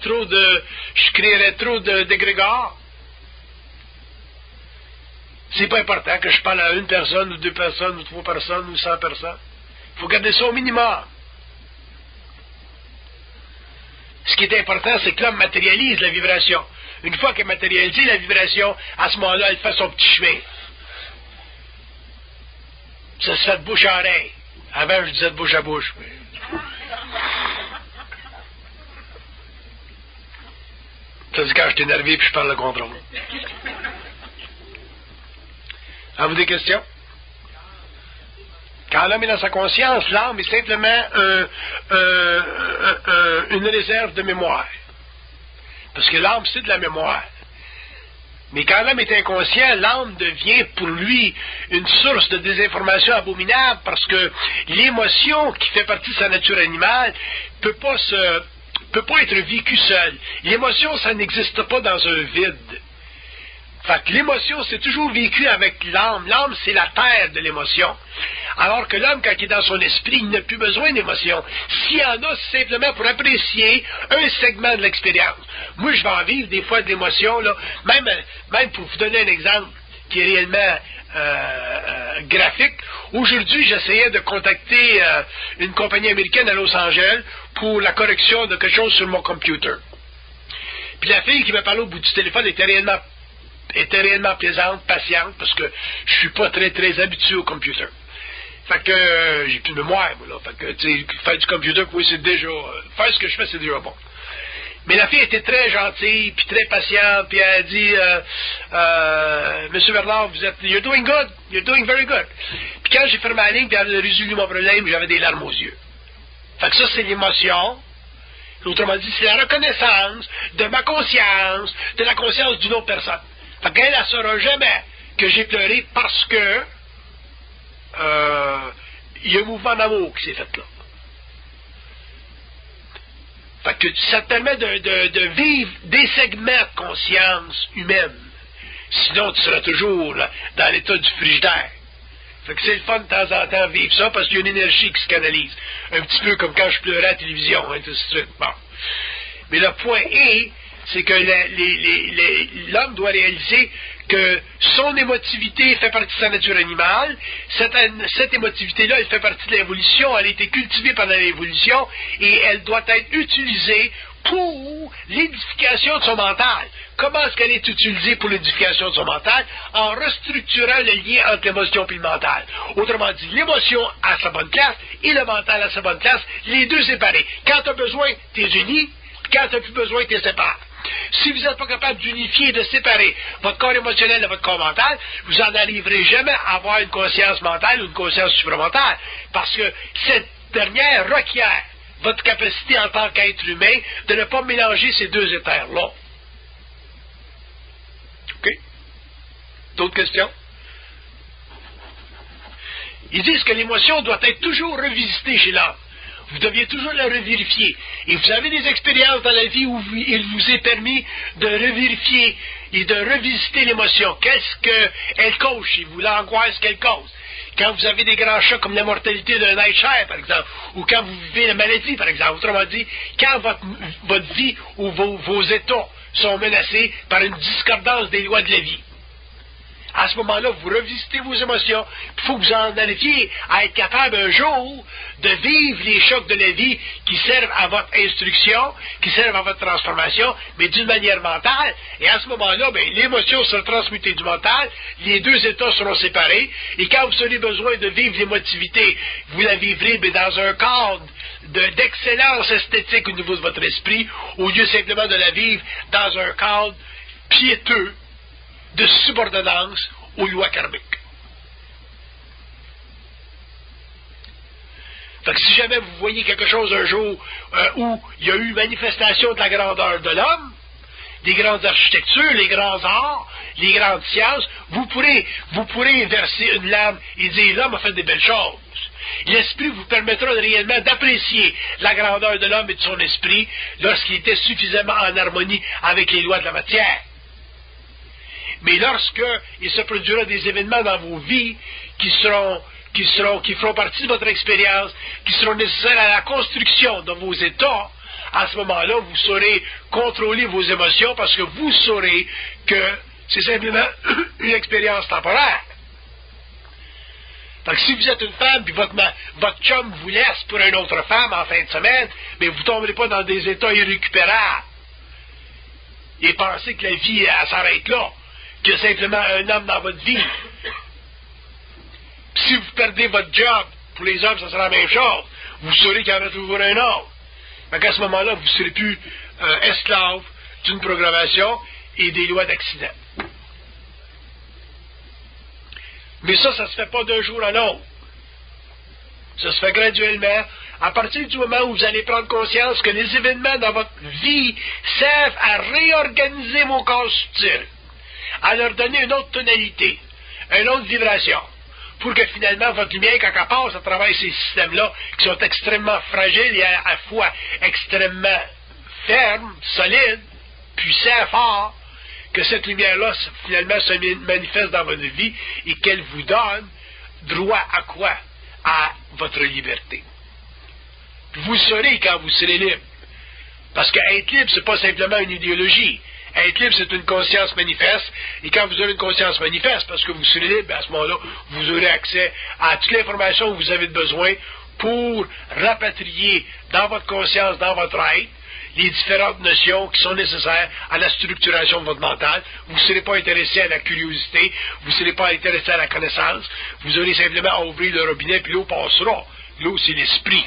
trop d'égrégores. C'est pas important que je parle à une personne, ou 2 personnes, ou 3 personnes, ou 100 personnes. Il faut garder ça au minimum. Ce qui est important, c'est que l'homme matérialise la vibration. Une fois qu'elle matérialise la vibration, à ce moment-là, elle fait son petit chemin. Ça se fait de bouche à oreille. Avant, je disais de bouche à bouche. Ça dit quand je suis énervé puis je parle le contrôle. Avez-vous des questions? Quand l'homme est dans sa conscience, l'âme est simplement une réserve de mémoire. Parce que l'âme, c'est de la mémoire. Mais quand l'homme est inconscient, l'âme devient pour lui une source de désinformation abominable parce que l'émotion qui fait partie de sa nature animale peut pas être vécue seule. L'émotion, ça n'existe pas dans un vide. Fait que l'émotion, c'est toujours vécu avec l'âme. L'âme, c'est la terre de l'émotion. Alors que l'homme, quand il est dans son esprit, il n'a plus besoin d'émotion. S'il y en a, c'est simplement pour apprécier un segment de l'expérience. Moi, je vais en vivre des fois de l'émotion, là. Même pour vous donner un exemple qui est réellement graphique. Aujourd'hui, j'essayais de contacter une compagnie américaine à Los Angeles pour la correction de quelque chose sur mon computer. Puis la fille qui m'a parlé au bout du téléphone était réellement plaisante, patiente, parce que je suis pas très habitué au computer. Fait que j'ai plus de mémoire, moi, là. Fait que, tu sais, faire du computer, oui, c'est déjà... faire ce que je fais, c'est déjà bon. Mais la fille était très gentille, puis très patiente, puis elle a dit, Monsieur Bernard, you're doing good, you're doing very good. Puis quand j'ai fermé la ligne, puis elle a résolu mon problème, j'avais des larmes aux yeux. Fait que ça, c'est l'émotion. Autrement dit, c'est la reconnaissance de ma conscience, de la conscience d'une autre personne. Fait qu'elle ne saura jamais que j'ai pleuré parce que il y a un mouvement d'amour qui s'est fait là. Fait que ça te permet de vivre des segments de conscience humaine. Sinon, tu seras toujours là, dans l'état du frigidaire. Fait que c'est le fun de temps en temps vivre ça parce qu'il y a une énergie qui se canalise. Un petit peu comme quand je pleurais à la télévision, hein, tout de suite. Bon. Mais le point est, c'est que l'homme doit réaliser que son émotivité fait partie de sa nature animale. Cette émotivité-là, elle fait partie de l'évolution. Elle a été cultivée pendant l'évolution et elle doit être utilisée pour l'édification de son mental. comment est-ce qu'elle est utilisée pour l'édification de son mental? En restructurant le lien entre l'émotion et le mental. Autrement dit, l'émotion à sa bonne place et le mental à sa bonne place, les deux séparés. Quand tu as besoin, tu es uni, quand tu n'as plus besoin, tu es séparé. Si vous n'êtes pas capable d'unifier et de séparer votre corps émotionnel de votre corps mental, vous n'en arriverez jamais à avoir une conscience mentale ou une conscience supramentale. Parce que cette dernière requiert votre capacité en tant qu'être humain de ne pas mélanger ces deux éthers-là. OK? D'autres questions? Ils disent que l'émotion doit être toujours revisitée chez l'homme. Vous deviez toujours la revérifier. Et vous avez des expériences dans la vie où il vous est permis de revérifier et de revisiter l'émotion. Qu'est-ce qu'elle cause chez vous, l'angoisse qu'elle cause. Quand vous avez des grands chocs comme la mortalité d'un être cher, par exemple, ou quand vous vivez la maladie, par exemple. Autrement dit, quand votre vie ou vos états sont menacés par une discordance des lois de la vie. À ce moment-là, vous revisitez vos émotions. Il faut que vous en arriviez à être capable un jour de vivre les chocs de la vie qui servent à votre instruction, qui servent à votre transformation, mais d'une manière mentale. Et à ce moment-là, l'émotion sera transmutée du mental, les deux états seront séparés, et quand vous aurez besoin de vivre l'émotivité, vous la vivrez dans un cadre d'excellence esthétique au niveau de votre esprit, au lieu simplement de la vivre dans un cadre piéteux, de subordonnance aux lois karmiques. Fait que si jamais vous voyez quelque chose un jour où il y a eu manifestation de la grandeur de l'homme, des grandes architectures, les grands arts, les grandes sciences, vous pourrez verser une larme et dire l'homme a fait des belles choses. L'esprit vous permettra réellement d'apprécier la grandeur de l'homme et de son esprit lorsqu'il était suffisamment en harmonie avec les lois de la matière. Mais lorsqu'il se produira des événements dans vos vies qui feront partie de votre expérience, qui seront nécessaires à la construction de vos états, à ce moment-là, vous saurez contrôler vos émotions parce que vous saurez que c'est simplement une expérience temporaire. Donc, si vous êtes une femme, puis votre chum vous laisse pour une autre femme en fin de semaine, mais vous ne tomberez pas dans des états irrécupérables et pensez que la vie, elle s'arrête là. Qu'il y a simplement un homme dans votre vie. Si vous perdez votre job, pour les hommes, ça sera la même chose. Vous saurez qu'il y en a toujours un autre. Donc à ce moment-là, vous ne serez plus esclave d'une programmation et des lois d'accident. Mais ça ne se fait pas d'un jour à l'autre. Ça se fait graduellement. À partir du moment où vous allez prendre conscience que les événements dans votre vie servent à réorganiser vos corps subtils, à leur donner une autre tonalité, une autre vibration, pour que finalement votre lumière, quand elle passe à travers ces systèmes-là, qui sont extrêmement fragiles et à la fois extrêmement fermes, solides, puissants, forts, que cette lumière-là, finalement, se manifeste dans votre vie et qu'elle vous donne droit à quoi? À votre liberté. Vous saurez quand vous serez libre. Parce qu'être libre, c'est pas simplement une idéologie. Être libre, c'est une conscience manifeste. Et quand vous aurez une conscience manifeste, parce que vous serez libre, à ce moment-là, vous aurez accès à toute l'information que vous avez besoin pour rapatrier dans votre conscience, dans votre être, les différentes notions qui sont nécessaires à la structuration de votre mental. Vous ne serez pas intéressé à la curiosité, vous ne serez pas intéressé à la connaissance, vous aurez simplement à ouvrir le robinet, puis l'eau passera. L'eau, c'est l'esprit.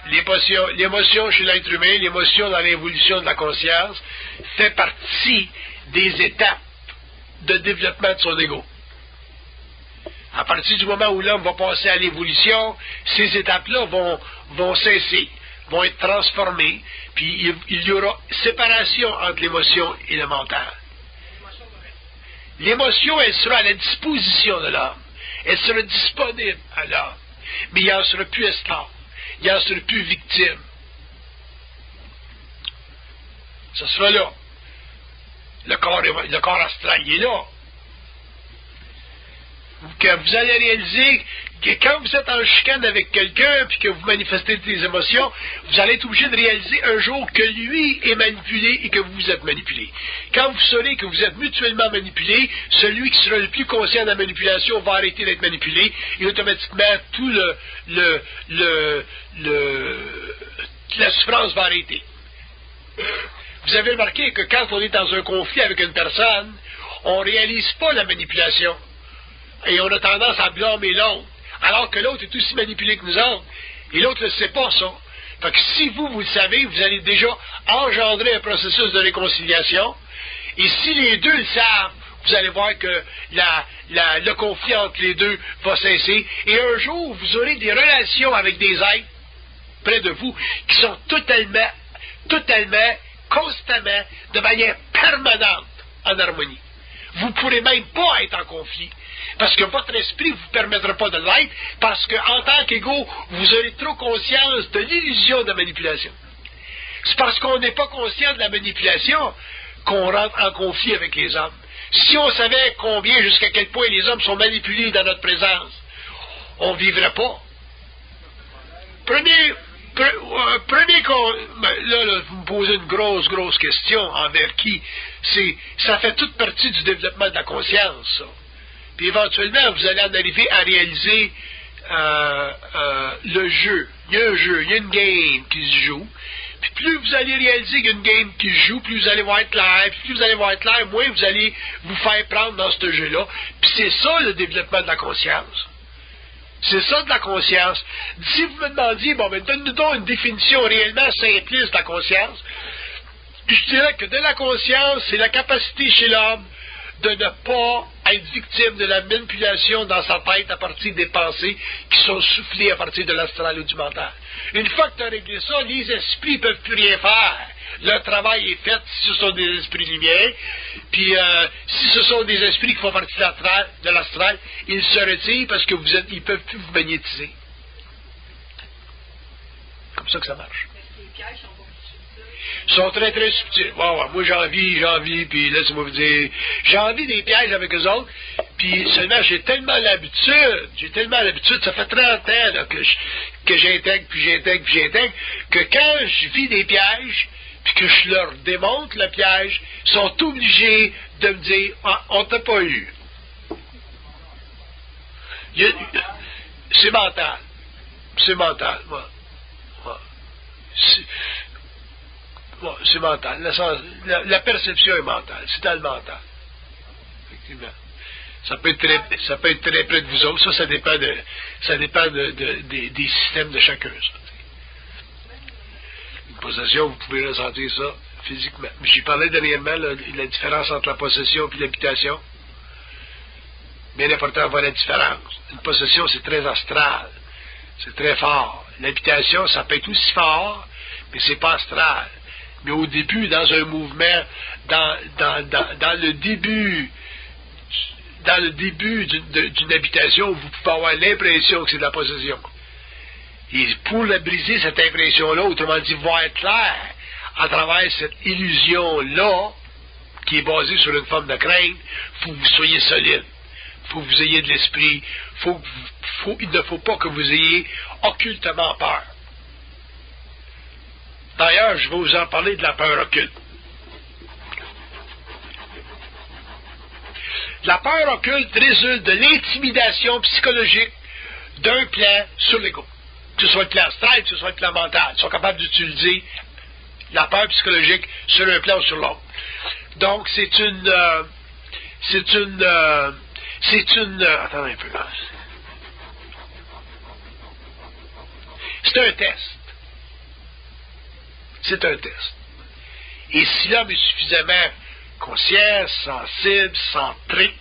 L'émotion chez l'être humain, l'émotion dans l'évolution de la conscience, fait partie des étapes de développement de son ego. À partir du moment où l'homme va passer à l'évolution, ces étapes-là vont cesser, vont être transformées, puis il y aura séparation entre l'émotion et le mental. L'émotion, elle sera à la disposition de l'homme. Elle sera disponible à l'homme. Mais il n'en sera plus esclave. Il n'en sera plus victime. Ça sera là. Le corps astral, il est là. Que vous allez réaliser que quand vous êtes en chicane avec quelqu'un puis que vous manifestez des émotions, vous allez être obligé de réaliser un jour que lui est manipulé et que vous êtes manipulé. Quand vous saurez que vous êtes mutuellement manipulé, celui qui sera le plus conscient de la manipulation va arrêter d'être manipulé et automatiquement tout la souffrance va arrêter. Vous avez remarqué que quand on est dans un conflit avec une personne, on ne réalise pas la manipulation. Et on a tendance à blâmer l'autre, alors que l'autre est aussi manipulé que nous autres. Et l'autre ne sait pas ça. Fait que si vous le savez, vous allez déjà engendrer un processus de réconciliation. Et si les deux le savent, vous allez voir que le conflit entre les deux va cesser. Et un jour, vous aurez des relations avec des êtres près de vous qui sont totalement, constamment, de manière permanente en harmonie. Vous ne pourrez même pas être en conflit. Parce que votre esprit ne vous permettra pas de l'être, parce qu'en tant qu'égaux, vous aurez trop conscience de l'illusion de manipulation. C'est parce qu'on n'est pas conscient de la manipulation qu'on rentre en conflit avec les hommes. Si on savait combien, jusqu'à quel point les hommes sont manipulés dans notre présence, on ne vivrait pas. Prenez là, vous me posez une grosse question envers qui. Ça fait toute partie du développement de la conscience, ça. Puis éventuellement, vous allez en arriver à réaliser le jeu. Il y a un jeu, il y a une game qui se joue. Puis plus vous allez réaliser qu'il y a une game qui se joue, plus vous allez voir clair. Puis plus vous allez voir clair, moins vous allez vous faire prendre dans ce jeu-là. Puis c'est ça le développement de la conscience. C'est ça de la conscience. Si vous me demandiez, donne-nous donc une définition réellement simpliste de la conscience, je dirais que de la conscience, c'est la capacité chez l'homme de ne pas être victime de la manipulation dans sa tête à partir des pensées qui sont soufflées à partir de l'astral ou du mental. Une fois que tu as réglé ça, les esprits ne peuvent plus rien faire. Le travail est fait si ce sont des esprits lumière, puis si ce sont des esprits qui font partie de l'astral, ils se retirent parce que ils ne peuvent plus vous magnétiser. Comme ça que ça marche. Ils sont très subtils. Wow, moi j'en vis, puis laissez-moi vous dire, j'en vis des pièges avec eux autres, puis seulement j'ai tellement l'habitude, ça fait 30 ans là, que j'intègre, que quand je vis des pièges, puis que je leur démontre le piège, ils sont obligés de me dire, on t'a pas eu. C'est mental. C'est mental, c'est mental. La perception est mentale. C'est dans le mental. Effectivement. Ça peut être très près de vous autres. Ça dépend des systèmes de chacun. Ça. Une possession, vous pouvez ressentir ça physiquement. Mais j'y parlais dernièrement, la différence entre la possession et l'habitation. Bien important de voir la différence. Une possession, c'est très astral. C'est très fort. L'habitation, ça peut être aussi fort, mais c'est pas astral. Mais au début, dans un mouvement, dans le début d'une habitation, vous pouvez avoir l'impression que c'est de la possession. Et pour la briser, cette impression-là, autrement dit, voir clair à travers cette illusion-là, qui est basée sur une forme de crainte, il faut que vous soyez solide. Il faut que vous ayez de l'esprit. Il ne faut pas que vous ayez occultement peur. D'ailleurs, je vais vous en parler de la peur occulte. La peur occulte résulte de l'intimidation psychologique d'un plan sur l'ego. Que ce soit le plan astral, que ce soit le plan mental. Ils sont capables d'utiliser la peur psychologique sur un plan ou sur l'autre. Donc, attendez un peu. C'est un test. C'est un test. Et si l'homme est suffisamment conscient, sensible, centrique,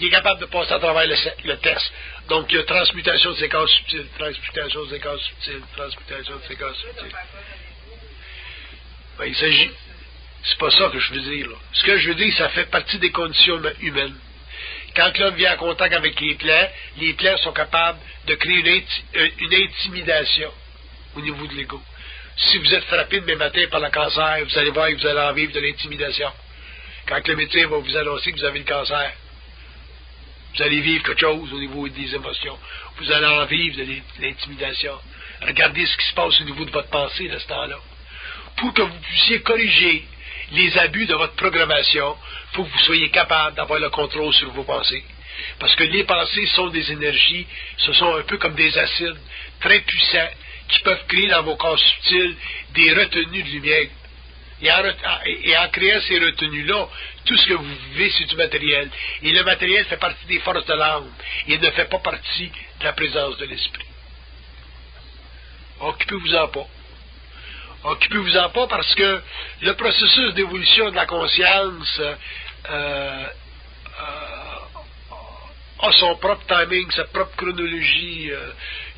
il est capable de passer à travers le test. Donc, il y a transmutation de séquences subtiles, transmutation de séquences subtiles, transmutation de séquences subtiles. Ben, il s'agit... C'est pas ça que je veux dire, là. Ce que je veux dire, ça fait partie des conditions humaines. Quand l'homme vient en contact avec les plans sont capables de créer une intimidation au niveau de l'ego. Si vous êtes frappé demain matin par le cancer, vous allez voir que vous allez en vivre de l'intimidation. Quand le médecin va vous annoncer que vous avez le cancer, vous allez vivre quelque chose au niveau des émotions. Vous allez en vivre de l'intimidation. Regardez ce qui se passe au niveau de votre pensée de ce temps-là. Pour que vous puissiez corriger les abus de votre programmation, il faut que vous soyez capable d'avoir le contrôle sur vos pensées. Parce que les pensées sont des énergies, ce sont un peu comme des acides très puissants qui peuvent créer dans vos corps subtils des retenues de lumière. Et en créant ces retenues-là, tout ce que vous vivez, c'est du matériel. Et le matériel fait partie des forces de l'âme. Il ne fait pas partie de la présence de l'esprit. Occupez-vous-en pas. Occupez-vous-en pas parce que le processus d'évolution de la conscience a son propre timing, sa propre chronologie.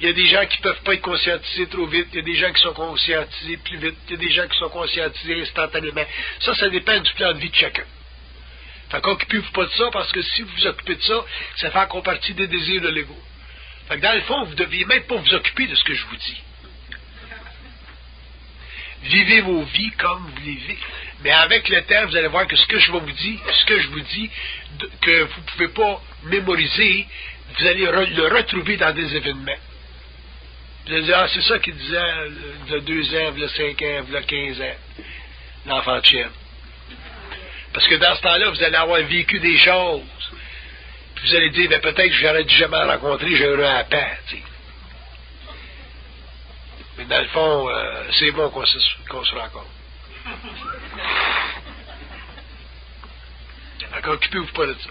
Il y a des gens qui ne peuvent pas être conscientisés trop vite, il y a des gens qui sont conscientisés plus vite, il y a des gens qui sont conscientisés instantanément. Ça dépend du plan de vie de chacun. Fait qu'occupez-vous pas de ça, parce que si vous vous occupez de ça, ça fait encore partie des désirs de l'ego. Fait que dans le fond, vous ne deviez même pas vous occuper de ce que je vous dis. Vivez vos vies comme vous les vivez. Mais avec le temps, vous allez voir que ce que je vous dis, que vous ne pouvez pas mémoriser, vous allez le retrouver dans des événements. Vous allez dire, ah, c'est ça qu'il disait il y a 2 ans, il y a 5 ans, il y a 15 ans, l'enfant de chienne. Parce que dans ce temps-là, vous allez avoir vécu des choses. Puis vous allez dire, ben, peut-être que j'aurais dû jamais rencontrer, j'aurais à paix, tu sais. Mais dans le fond, c'est bon qu'on se rencontre. Donc, occupez-vous pas de ça.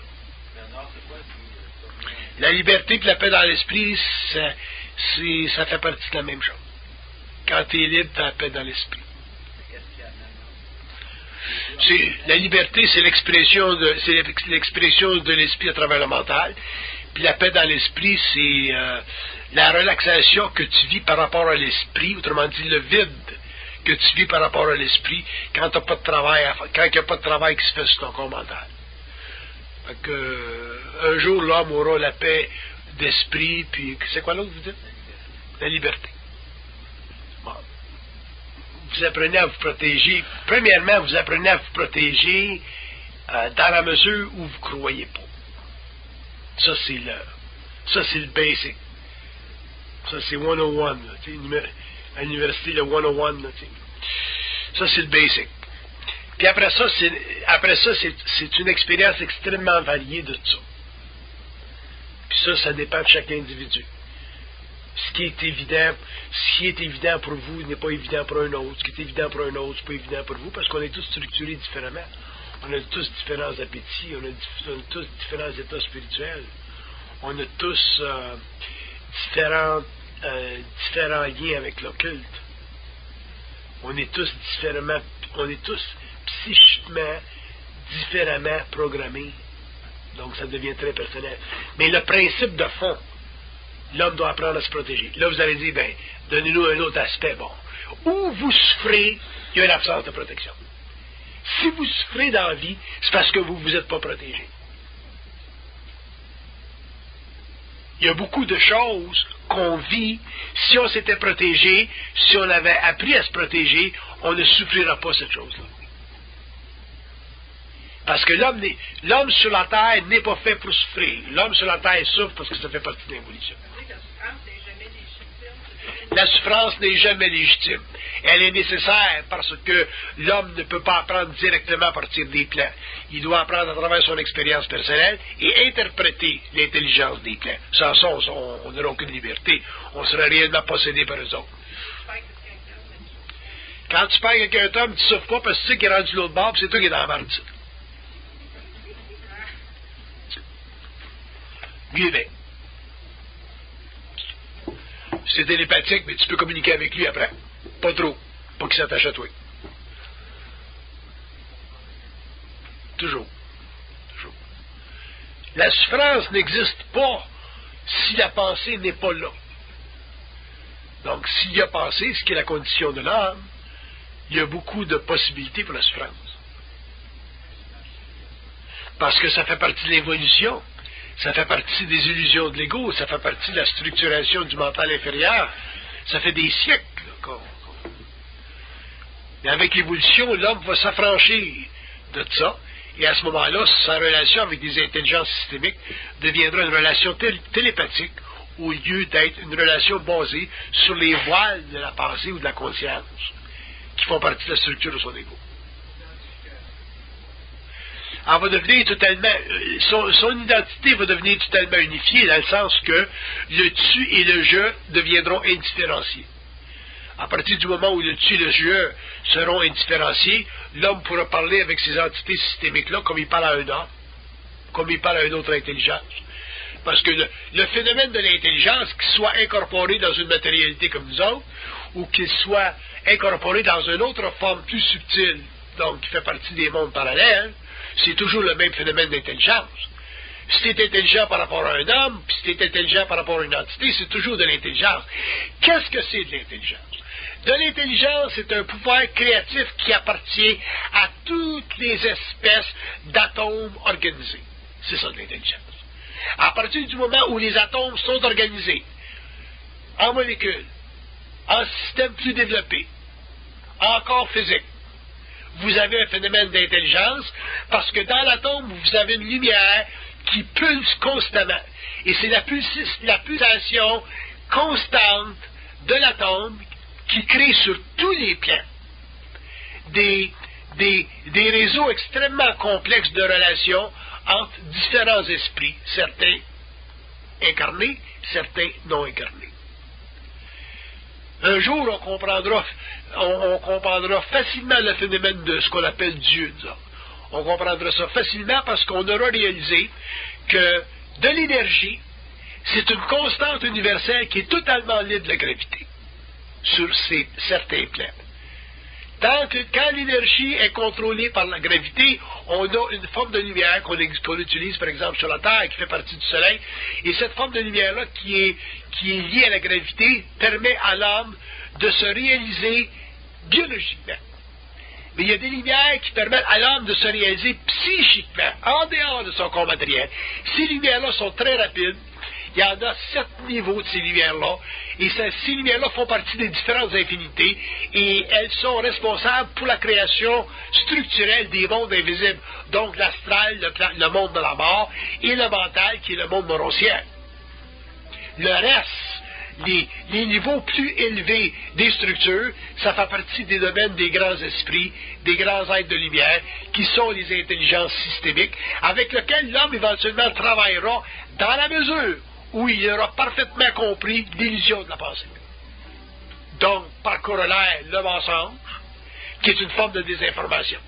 La liberté et la paix dans l'esprit, ça fait partie de la même chose. Quand tu es libre, tu as la paix dans l'esprit. La liberté, c'est l'expression de l'esprit à travers le mental. Puis la paix dans l'esprit, c'est la relaxation que tu vis par rapport à l'esprit, autrement dit le vide que tu vis par rapport à l'esprit quand tu n'as pas de travail à faire, quand il n'y a pas de travail qui se fait sur ton corps mental. Fait que, un jour, l'homme aura la paix d'esprit, puis c'est quoi l'autre, vous dites? La liberté. Bon. Vous apprenez à vous protéger. Premièrement, vous apprenez à vous protéger dans la mesure où vous ne croyez pas. Ça, c'est le basic. Ça, c'est 101. À l'université, le 101. Ça, c'est le basic. Puis après ça, c'est une expérience extrêmement variée de ça. Puis ça dépend de chaque individu. Ce qui est évident pour vous n'est pas évident pour un autre. Ce qui est évident pour un autre, c'est pas évident pour vous, parce qu'on est tous structurés différemment. On a tous différents appétits, on a tous différents états spirituels. On a tous différents liens avec l'occulte. On est tous psychiquement différemment programmés. Donc ça devient très personnel. Mais le principe de fond, l'homme doit apprendre à se protéger. Là, vous allez dire, ben, donnez-nous un autre aspect. Bon, où vous souffrez, il y a une absence de protection. Si vous souffrez dans la vie, c'est parce que vous ne vous êtes pas protégé. Il y a beaucoup de choses qu'on vit. Si on s'était protégé, si on avait appris à se protéger, on ne souffrira pas cette chose-là. Parce que l'homme sur la terre n'est pas fait pour souffrir. L'homme sur la terre souffre parce que ça fait partie de l'évolution. La souffrance n'est jamais légitime. Elle est nécessaire parce que l'homme ne peut pas apprendre directement à partir des plans. Il doit apprendre à travers son expérience personnelle et interpréter l'intelligence des plans. Sans ça, on n'aurait aucune liberté. On serait réellement possédé par eux autres. Quand tu parles avec un homme, tu ne souffres pas parce que tu sais qu'il est rendu de l'autre bord et c'est toi qui es dans la marde. Mieux bien. C'est télépathique, mais tu peux communiquer avec lui après. Pas trop. Pas qu'il s'attache à toi. Toujours. Toujours. La souffrance n'existe pas si la pensée n'est pas là. Donc, s'il y a pensée, ce qui est la condition de l'âme, il y a beaucoup de possibilités pour la souffrance. Parce que ça fait partie de l'évolution. Ça fait partie des illusions de l'ego, ça fait partie de la structuration du mental inférieur. Ça fait des siècles. Mais avec l'évolution, l'homme va s'affranchir de ça. Et à ce moment-là, sa relation avec des intelligences systémiques deviendra une relation télépathique au lieu d'être une relation basée sur les voiles de la pensée ou de la conscience qui font partie de la structure de son ego. Elle va devenir totalement, son identité va devenir totalement unifiée dans le sens que le tu et le je deviendront indifférenciés. À partir du moment où le tu et le je seront indifférenciés, l'homme pourra parler avec ces entités systémiques-là comme il parle à un homme, comme il parle à une autre intelligence. Parce que le phénomène de l'intelligence, qu'il soit incorporé dans une matérialité comme nous autres, ou qu'il soit incorporé dans une autre forme plus subtile, donc qui fait partie des mondes parallèles, c'est toujours le même phénomène d'intelligence. Si tu es intelligent par rapport à un homme, puis si tu es intelligent par rapport à une entité, c'est toujours de l'intelligence. Qu'est-ce que c'est de l'intelligence? De l'intelligence, c'est un pouvoir créatif qui appartient à toutes les espèces d'atomes organisés. C'est ça de l'intelligence. À partir du moment où les atomes sont organisés en molécules, en systèmes plus développés, en corps physique, vous avez un phénomène d'intelligence parce que dans l'atome, vous avez une lumière qui pulse constamment. Et c'est la pulsation constante de l'atome qui crée sur tous les plans des réseaux extrêmement complexes de relations entre différents esprits, certains incarnés, certains non incarnés. Un jour, on comprendra facilement le phénomène de ce qu'on appelle Dieu, disons. On comprendra ça facilement parce qu'on aura réalisé que de l'énergie, c'est une constante universelle qui est totalement libre de la gravité sur certains plans. Quand l'énergie est contrôlée par la gravité, on a une forme de lumière qu'on utilise par exemple sur la Terre, qui fait partie du Soleil, et cette forme de lumière-là qui est liée à la gravité permet à l'homme de se réaliser biologiquement. Mais il y a des lumières qui permettent à l'homme de se réaliser psychiquement, en dehors de son corps matériel. Ces lumières-là sont très rapides. Il y en a 7 niveaux de ces lumières-là. Et ces lumières-là font partie des différentes infinités. Et elles sont responsables pour la création structurelle des mondes invisibles. Donc l'astral, le monde de la mort, et le mental, qui est le monde moroncien. Le reste, les niveaux plus élevés des structures, ça fait partie des domaines des grands esprits, des grands êtres de lumière, qui sont les intelligences systémiques, avec lesquelles l'homme éventuellement travaillera dans la mesure où il aura parfaitement compris l'illusion de la pensée. Donc, par corollaire, le mensonge, qui est une forme de désinformation.